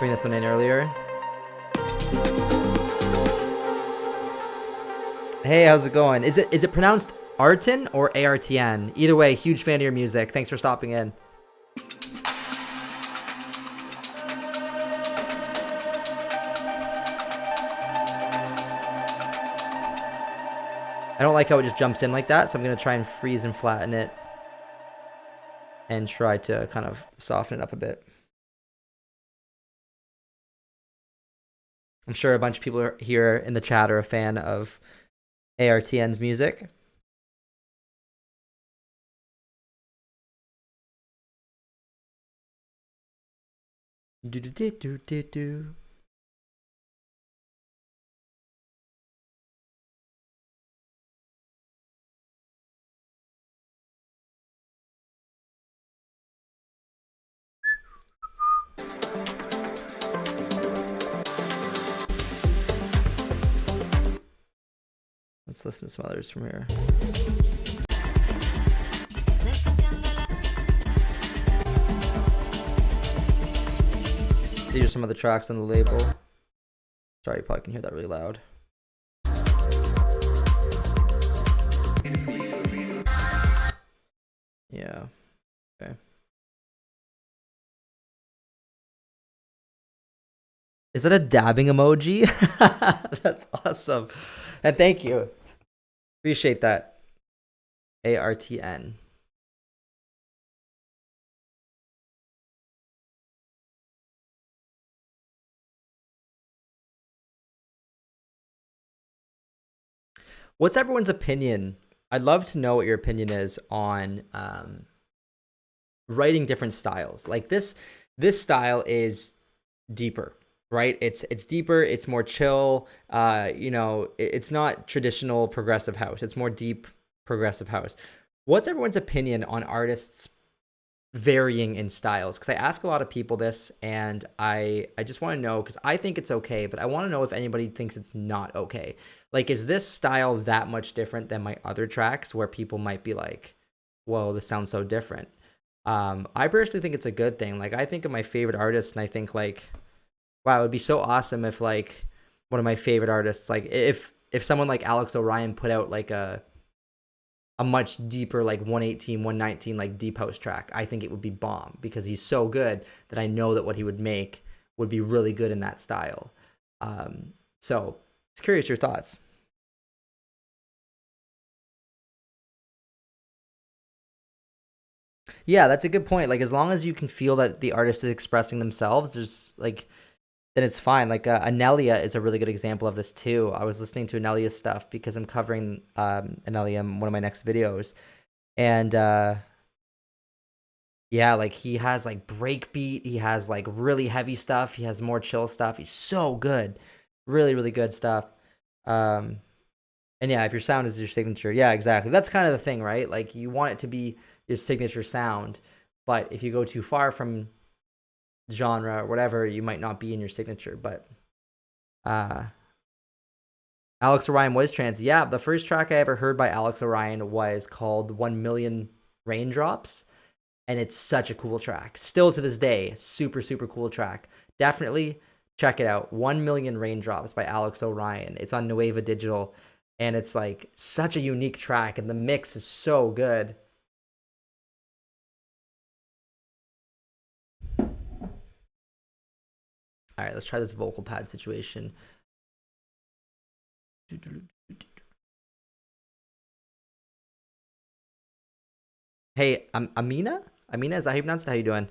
Bring this one in earlier. Hey, how's it going? Is it pronounced Artin or ARTN? Either way, huge fan of your music. Thanks for stopping in. I don't like how it just jumps in like that, so I'm going to try and freeze and flatten it and try to kind of soften it up a bit. I'm sure a bunch of people here in the chat are a fan of ARTN's music. Do. Let's listen to some others from here. These are some of the tracks on the label. Sorry, you probably can hear that really loud. Yeah. Okay. Is that a dabbing emoji? That's awesome. And thank you. Appreciate that. ARTN. What's everyone's opinion? I'd love to know what your opinion is on writing different styles. Like this style is deeper, right? It's deeper, it's more chill. It's not traditional progressive house. It's more deep progressive house. What's everyone's opinion on artists varying in styles? Because I ask a lot of people this, and I just want to know, because I think it's okay, but I want to know if anybody thinks it's not okay. Like, is this style that much different than my other tracks where people might be like, whoa, this sounds so different? I personally think it's a good thing. Like, I think of my favorite artists and I think like, wow, it would be so awesome if like one of my favorite artists, like if someone like Alex Orion put out like a much deeper, like 118, 119, like deep house track, I think it would be bomb because he's so good that I know that what he would make would be really good in that style. So just curious your thoughts. Yeah, that's a good point. Like, as long as you can feel that the artist is expressing themselves, there's like, then it's fine. Like, Anelia is a really good example of this too. I was listening to Anelia's stuff because I'm covering Anelia in one of my next videos, and yeah, like he has like breakbeat, he has like really heavy stuff, he has more chill stuff. He's so good, really, really good stuff. And yeah, if your sound is your signature, yeah, exactly. That's kind of the thing, right? Like you want it to be your signature sound, but if you go too far from genre or whatever, you might not be in your signature. But Alex Orion was trans. Yeah, the first track I ever heard by Alex Orion was called 1 Million Raindrops, and it's such a cool track. Still to this day, super, super cool track. Definitely Check it out. 1 Million Raindrops by Alex O'Ryan. It's on Nueva Digital. And it's like such a unique track. And the mix is so good. All right, let's try this vocal pad situation. Hey, Amina? Amina, is that how you pronounce it? How you doing?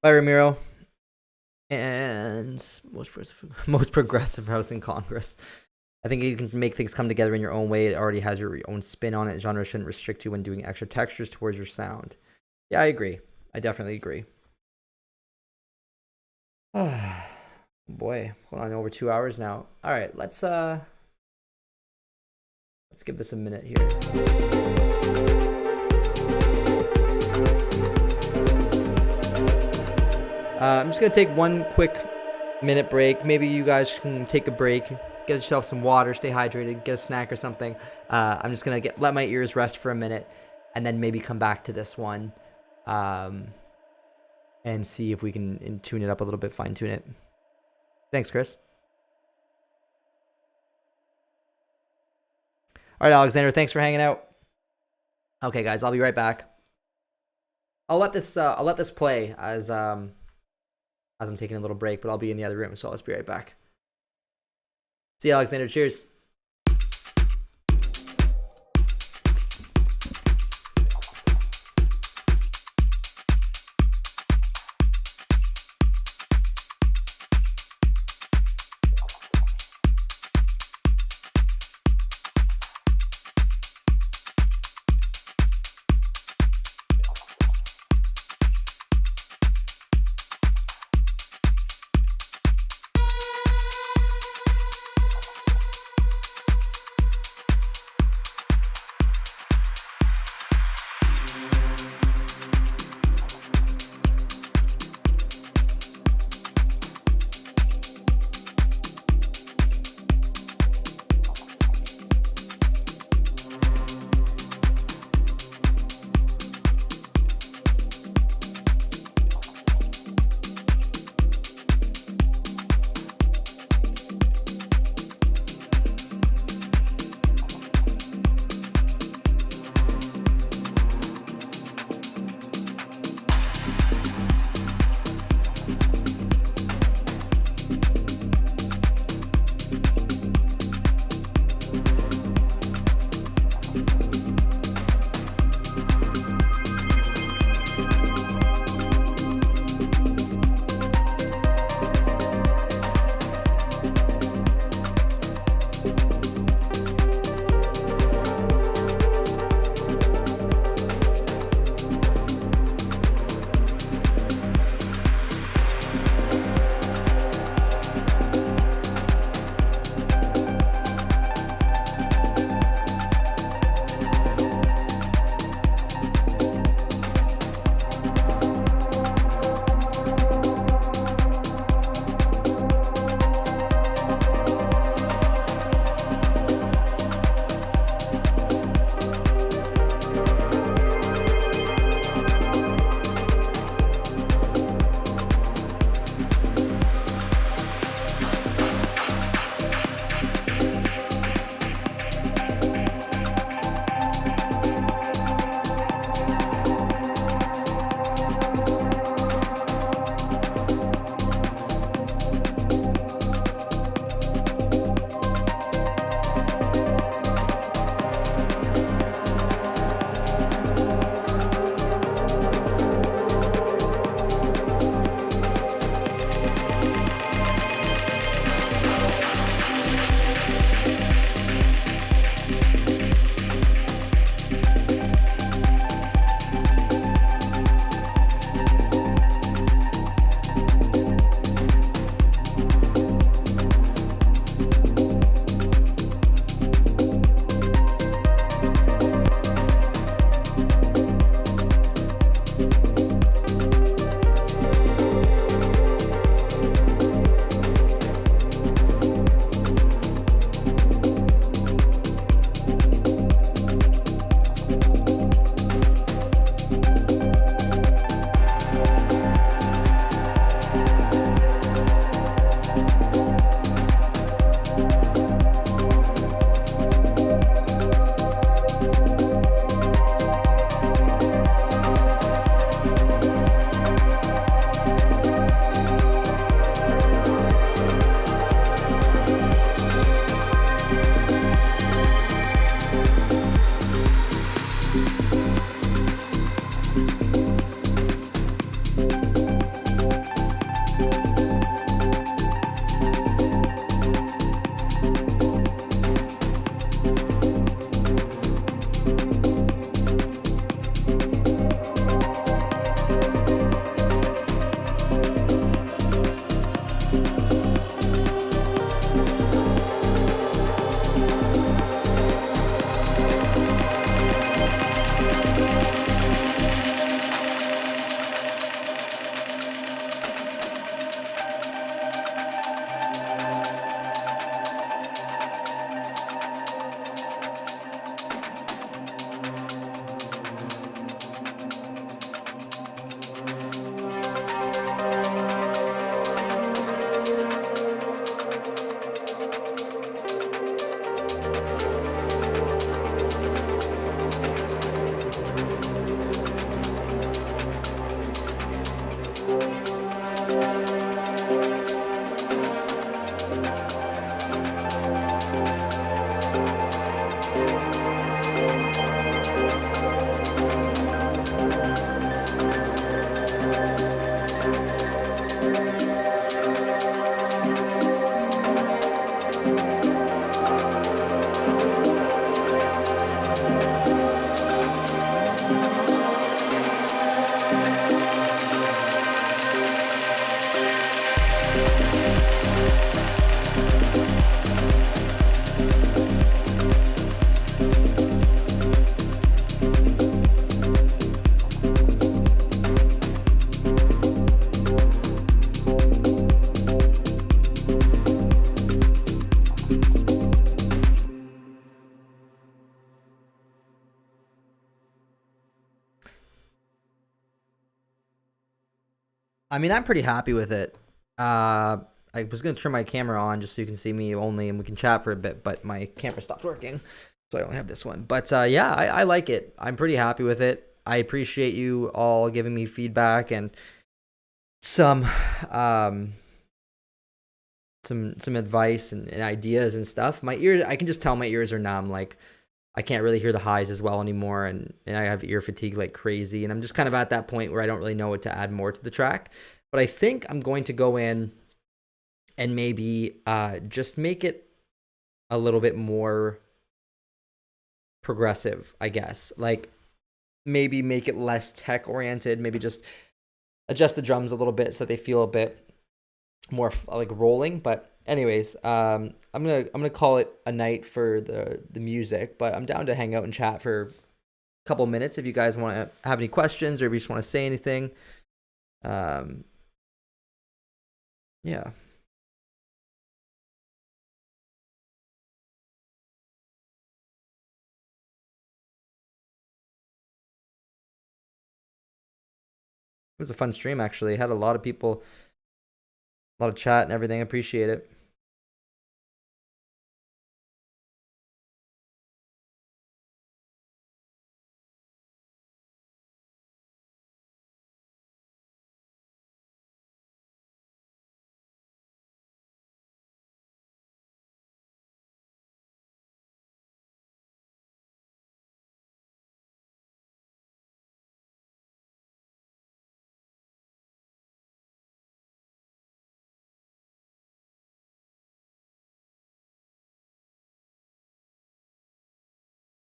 Bye, Ramiro. And most progressive house in Congress. I think you can make things come together in your own way. It already has your own spin on it. Genre shouldn't restrict you when doing extra textures towards your sound. Yeah, I agree. I definitely agree. Oh, boy, going on over 2 hours now. All right, let's give this a minute here. I'm just gonna take one quick minute break. Maybe you guys can take a break, get yourself some water, stay hydrated, get a snack or something. I'm just gonna let my ears rest for a minute, and then maybe come back to this one, and see if we can tune it up a little bit, fine tune it. Thanks, Chris. All right, Alexander, thanks for hanging out. Okay, guys, I'll be right back. I'll let this play as I'm taking a little break, but I'll be in the other room, so let's be right back. See you, Alexander. Cheers. I mean, I'm pretty happy with it. I was gonna turn my camera on just so you can see me only, and we can chat for a bit, but my camera stopped working, so I only have this one. But yeah, I like it. I'm pretty happy with it. I appreciate you all giving me feedback and some um some advice and ideas and stuff. My ears, I can just tell my ears are numb. Like I can't really hear the highs as well anymore, and I have ear fatigue like crazy. And I'm just kind of at that point where I don't really know what to add more to the track. But I think I'm going to go in and maybe just make it a little bit more progressive, I guess. Like maybe make it less tech oriented. Maybe just adjust the drums a little bit so they feel a bit more like rolling. But anyways, I'm gonna call it a night for the music. But I'm down to hang out and chat for a couple minutes if you guys want to have any questions or if you just want to say anything. Yeah. It was a fun stream actually. Had a lot of people, a lot of chat and everything. I appreciate it.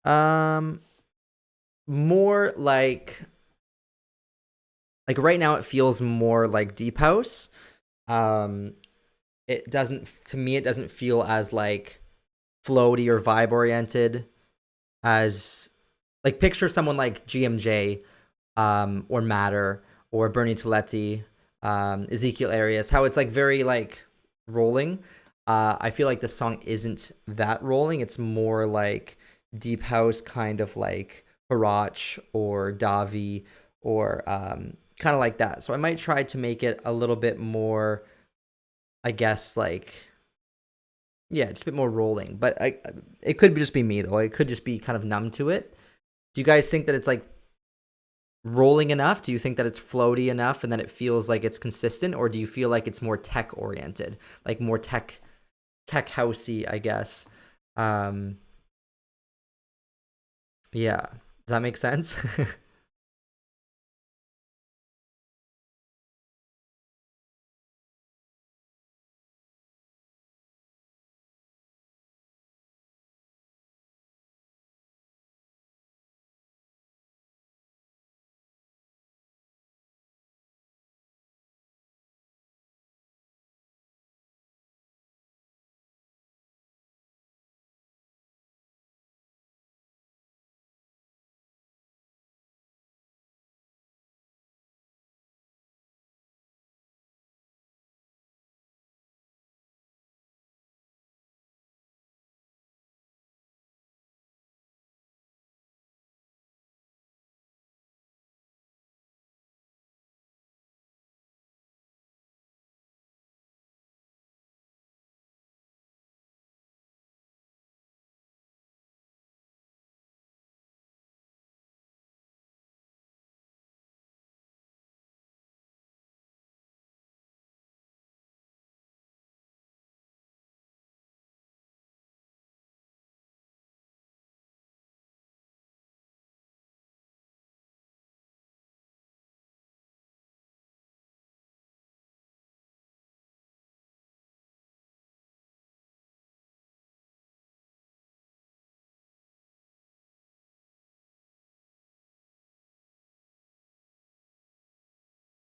Um, More like right now it feels more like deep house. Um, it doesn't to me it doesn't feel as like floaty or vibe oriented as like picture someone like GMJ or Matter or Bernie Toletti, Ezekiel Arias, how it's like very like rolling. I feel like the song isn't that rolling. It's more like deep house, kind of like Harach or Davi or kind of like that. So I might try to make it a little bit more, I guess, like yeah, just a bit more rolling. But it could just be me though. It could just be kind of numb to it. Do you guys think that it's like rolling enough? Do you think that it's floaty enough and that it feels like it's consistent, or do you feel like it's more tech oriented, like more tech housey, I guess? Um, yeah. Does that make sense?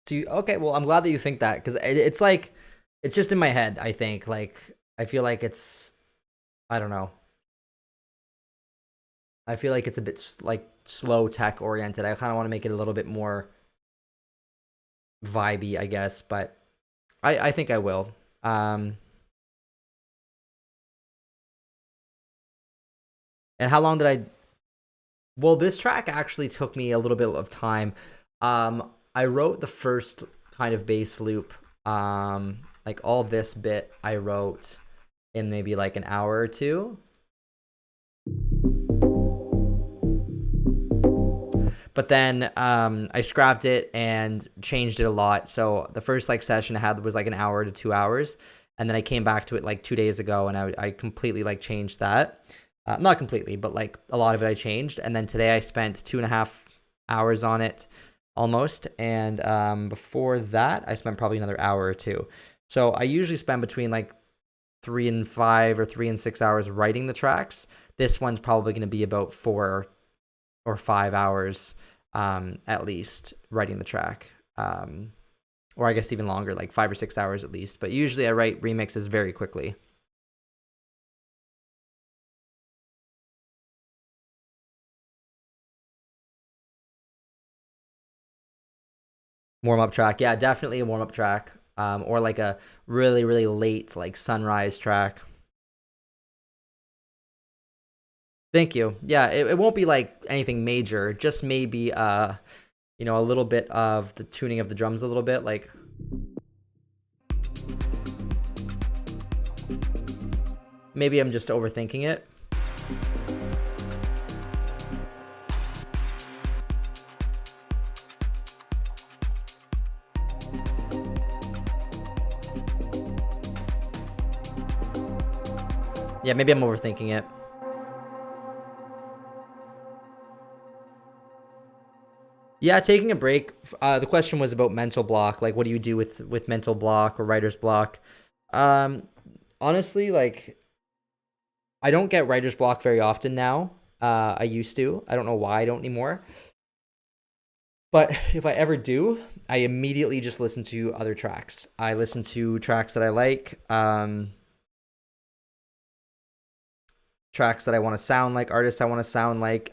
Do you, okay, well, I'm glad that you think that because it's like it's just in my head. I think like I feel like it's I don't know. I feel like it's a bit like slow tech oriented. I kind of want to make it a little bit more vibey, I guess, but I think I will. And how long did I? Well, this track actually took me a little bit of time. I wrote the first kind of bass loop. Like all this bit I wrote in maybe like an hour or two. But then I scrapped it and changed it a lot. So the first like session I had was like an hour to 2 hours. And then I came back to it like 2 days ago and I completely like changed that. Not completely, but like a lot of it I changed. And then today I spent 2.5 hours on it almost. And before that, I spent probably another hour or two. So I usually spend between like 3 and 5 or 3 and 6 hours writing the tracks. This one's probably going to be about 4 or 5 hours at least writing the track. Or I guess even longer, like 5 or 6 hours at least. But usually I write remixes very quickly. Warm-up track. Yeah, definitely a warm-up track. Or like a really, really late, like sunrise track. Thank you. Yeah, it won't be like anything major. Just maybe, a little bit of the tuning of the drums a little bit. Like, maybe I'm just overthinking it. Yeah, maybe I'm overthinking it. Yeah, taking a break. The question was about mental block. Like, what do you do with mental block or writer's block? Um, Honestly, like, I don't get writer's block very often now. I used to. I don't know why I don't anymore. But if I ever do, I immediately just listen to other tracks. I listen to tracks that I like, tracks that I want to sound like, artists I want to sound like,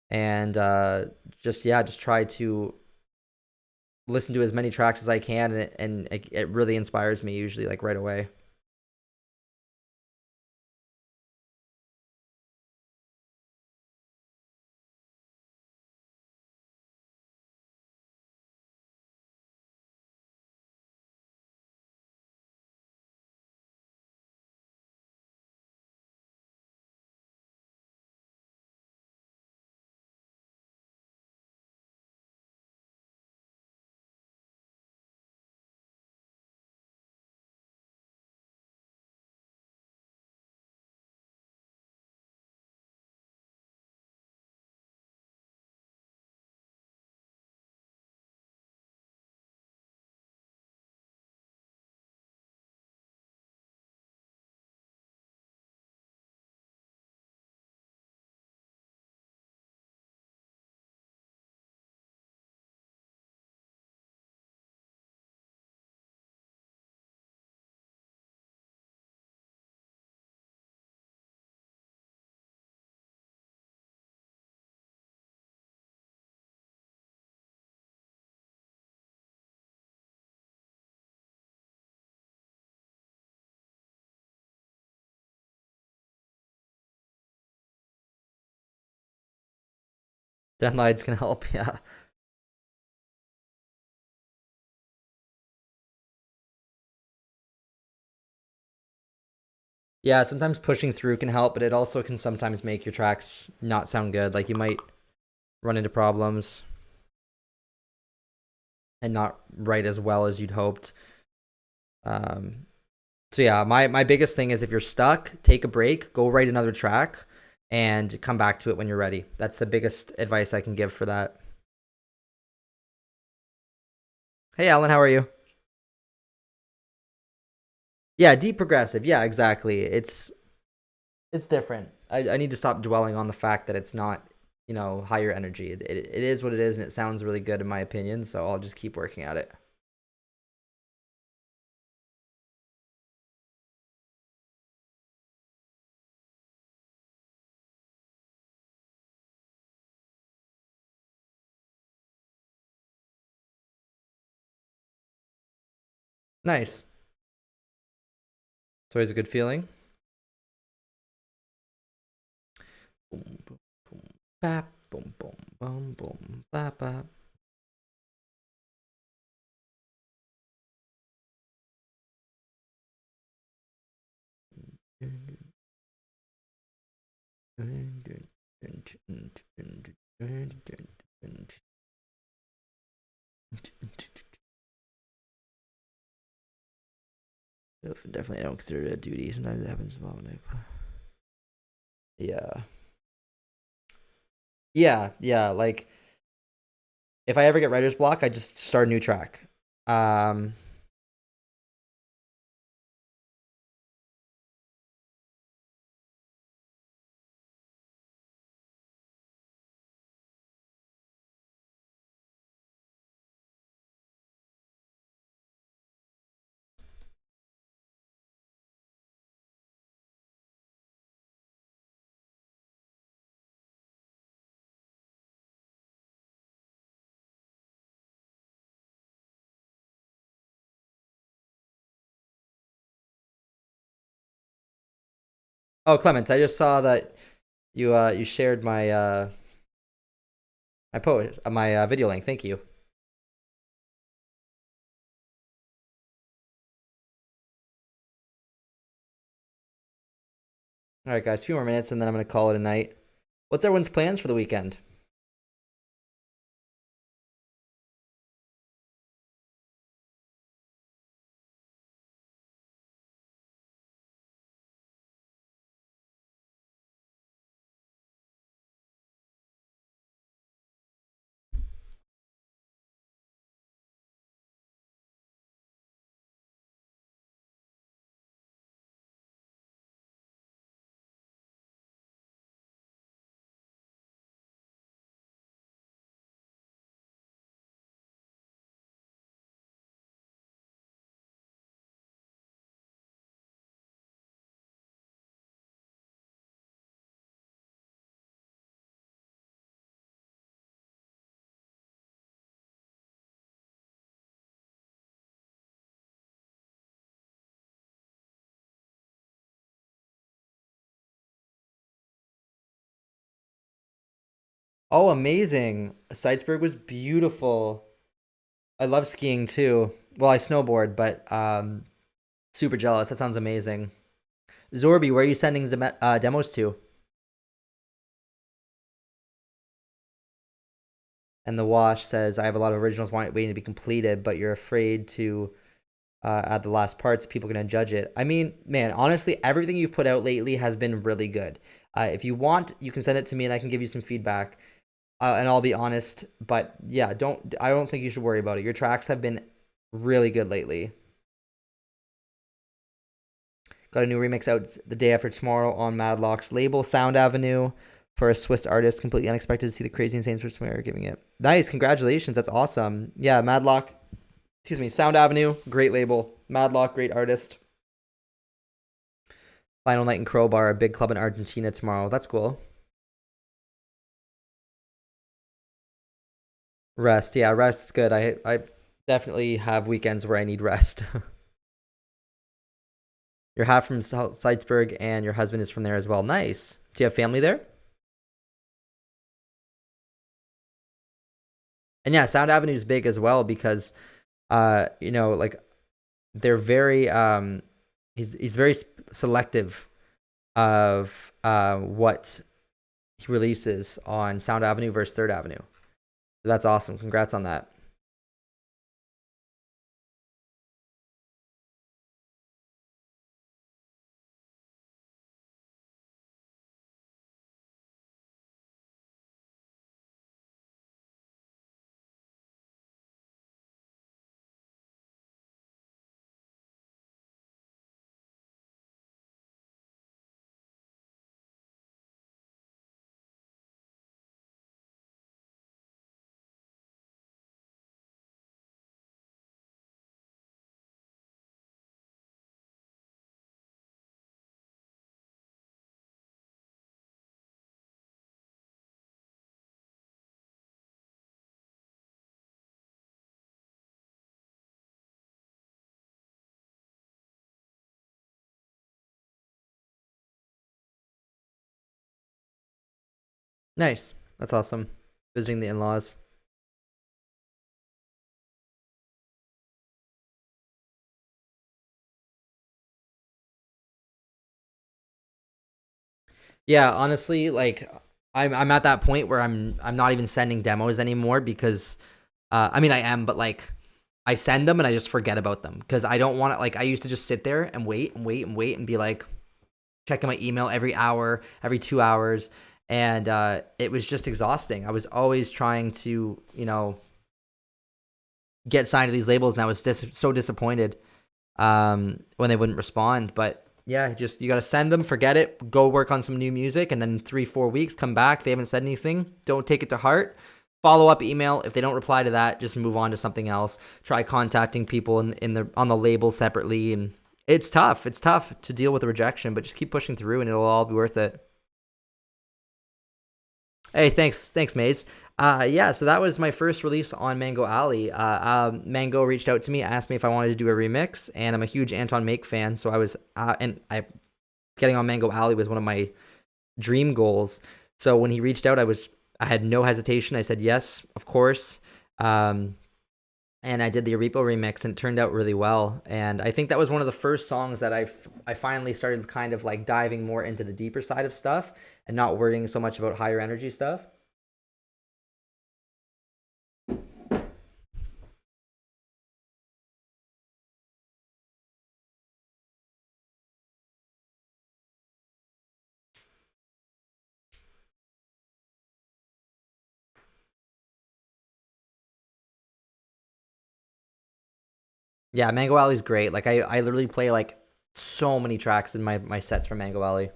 and just try to listen to as many tracks as I can, and it really inspires me usually like right away. Deadlines can help. Yeah. Yeah, sometimes pushing through can help, but it also can sometimes make your tracks not sound good. Like you might run into problems and not write as well as you'd hoped. Um, so yeah, my biggest thing is if you're stuck, take a break, go write another track, and come back to it when you're ready. That's the biggest advice I can give for that. Hey, Alan, how are you? Yeah, deep progressive. Yeah, exactly. It's different. I need to stop dwelling on the fact that it's not, higher energy. It is what it is, and it sounds really good in my opinion. So I'll just keep working at it. Nice. It's always a good feeling. Boom, boom, boom, bap, boom, boom, boom, boom, bap, bap. Definitely, I don't consider it a duty. Sometimes it happens a lot. Yeah. Yeah. Like if I ever get writer's block, I just start a new track. Um, oh, Clements, I just saw that you shared my post my video link. Thank you. All right, guys, a few more minutes and then I'm gonna call it a night. What's everyone's plans for the weekend? Oh, amazing. Sightsburg was beautiful. I love skiing too. Well, I snowboard, but super jealous. That sounds amazing. Zorby, where are you sending the demos to? And the Wash says, I have a lot of originals waiting to be completed, but you're afraid to add the last parts. People are going to judge it. I mean, man, honestly, everything you've put out lately has been really good. If you want, you can send it to me and I can give you some feedback. And I'll be honest, but yeah, I don't think you should worry about it. Your tracks have been really good lately. Got a new remix out the day after tomorrow on Madlock's label, Sound Avenue, for a Swiss artist. Completely unexpected to see the Crazy Insane Swiss Swear giving it. Nice, congratulations, that's awesome. Yeah, Madlock, excuse me, Sound Avenue, great label. Madlock, great artist. Final Night in Crowbar, a big club in Argentina tomorrow. That's cool. Rest, yeah, rest's good. I definitely have weekends where I need rest. You're half from Salzburg and your husband is from there as well. Nice. Do you have family there? And yeah, Sound Avenue is big as well because like they're very he's very selective of what he releases on Sound Avenue versus Third Avenue. That's awesome. Congrats on that. Nice. That's awesome. Visiting the in-laws. Yeah, honestly, like I'm at that point where I'm not even sending demos anymore because I mean I am, but like I send them and I just forget about them because I don't want to. Like I used to just sit there and wait and wait and wait and be like checking my email every hour, every 2 hours, and it was just exhausting. I was always trying to, get signed to these labels, and I was so disappointed when they wouldn't respond. But yeah, just you got to send them, forget it, go work on some new music, and then 3-4 weeks, come back. They haven't said anything. Don't take it to heart. Follow up email. If they don't reply to that, just move on to something else. Try contacting people in the on the label separately, and it's tough. It's tough to deal with the rejection, but just keep pushing through, and it'll all be worth it. Hey, thanks, Maze. Yeah, so that was my first release on Mango Alley. Mango reached out to me, asked me if I wanted to do a remix, and I'm a huge Anton Make fan, so I was, and I getting on Mango Alley was one of my dream goals. So when he reached out, I had no hesitation. I said yes, of course. And I did the Arepo remix, and it turned out really well. And I think that was one of the first songs that I finally started kind of like diving more into the deeper side of stuff and not worrying so much about higher energy stuff. Yeah, Mango Alley's great. Like I literally play like so many tracks in my sets from Mango Alley.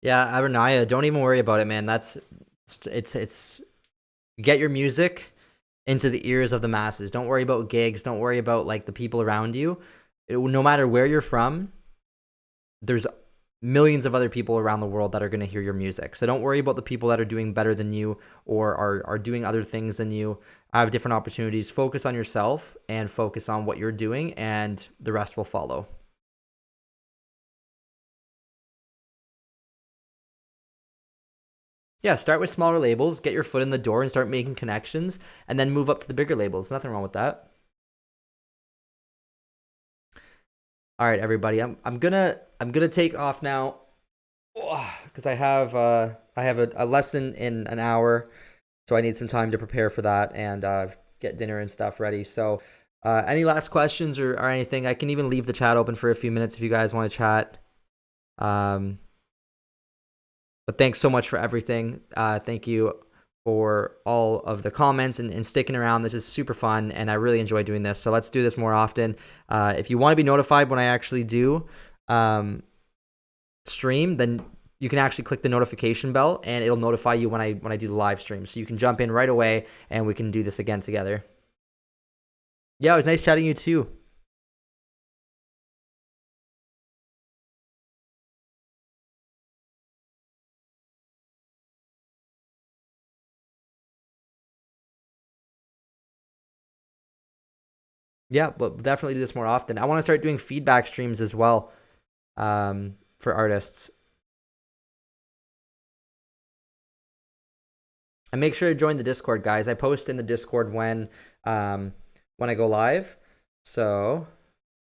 Yeah, Aranaya, don't even worry about it, man. It's get your music into the ears of the masses. Don't worry about gigs. Don't worry about like the people around you. No matter where you're from, there's millions of other people around the world that are going to hear your music. So don't worry about the people that are doing better than you or are doing other things than you. Have different opportunities. Focus on yourself and focus on what you're doing, and the rest will follow. Yeah, start with smaller labels, get your foot in the door and start making connections, and then move up to the bigger labels. Nothing wrong with that. All right, everybody. I'm gonna take off now because I have a lesson in an hour, so I need some time to prepare for that and get dinner and stuff ready. So, any last questions or anything? I can even leave the chat open for a few minutes if you guys want to chat. Um, but thanks so much for everything. Thank you for all of the comments and sticking around. This is super fun, and I really enjoy doing this. So let's do this more often. If you want to be notified when I actually do stream, then you can actually click the notification bell, and it'll notify you when I do the live stream. So you can jump in right away, and we can do this again together. Yeah, it was nice chatting you too. Yeah, but we'll definitely do this more often. I want to start doing feedback streams as well for artists. And make sure to join the Discord, guys. I post in the Discord when I go live. So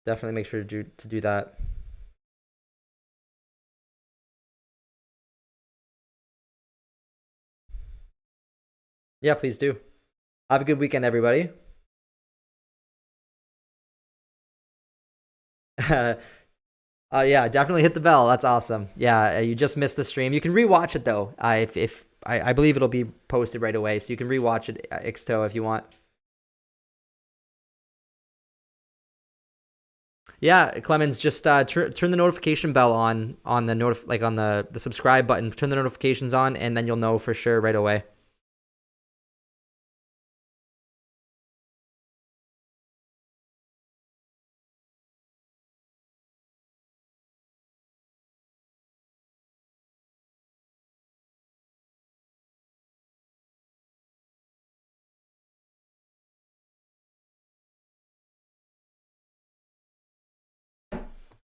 definitely make sure to do that. Yeah, please do. Have a good weekend, everybody. Yeah, definitely hit the bell. That's awesome. Yeah, you just missed the stream. You can rewatch it though. If I believe it'll be posted right away, so you can rewatch it, Xto, if you want. Yeah, Clemens, just turn the notification bell on the on the subscribe button. Turn the notifications on, and then you'll know for sure right away.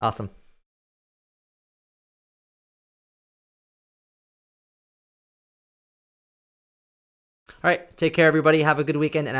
Awesome. All right, take care, everybody. Have a good weekend, and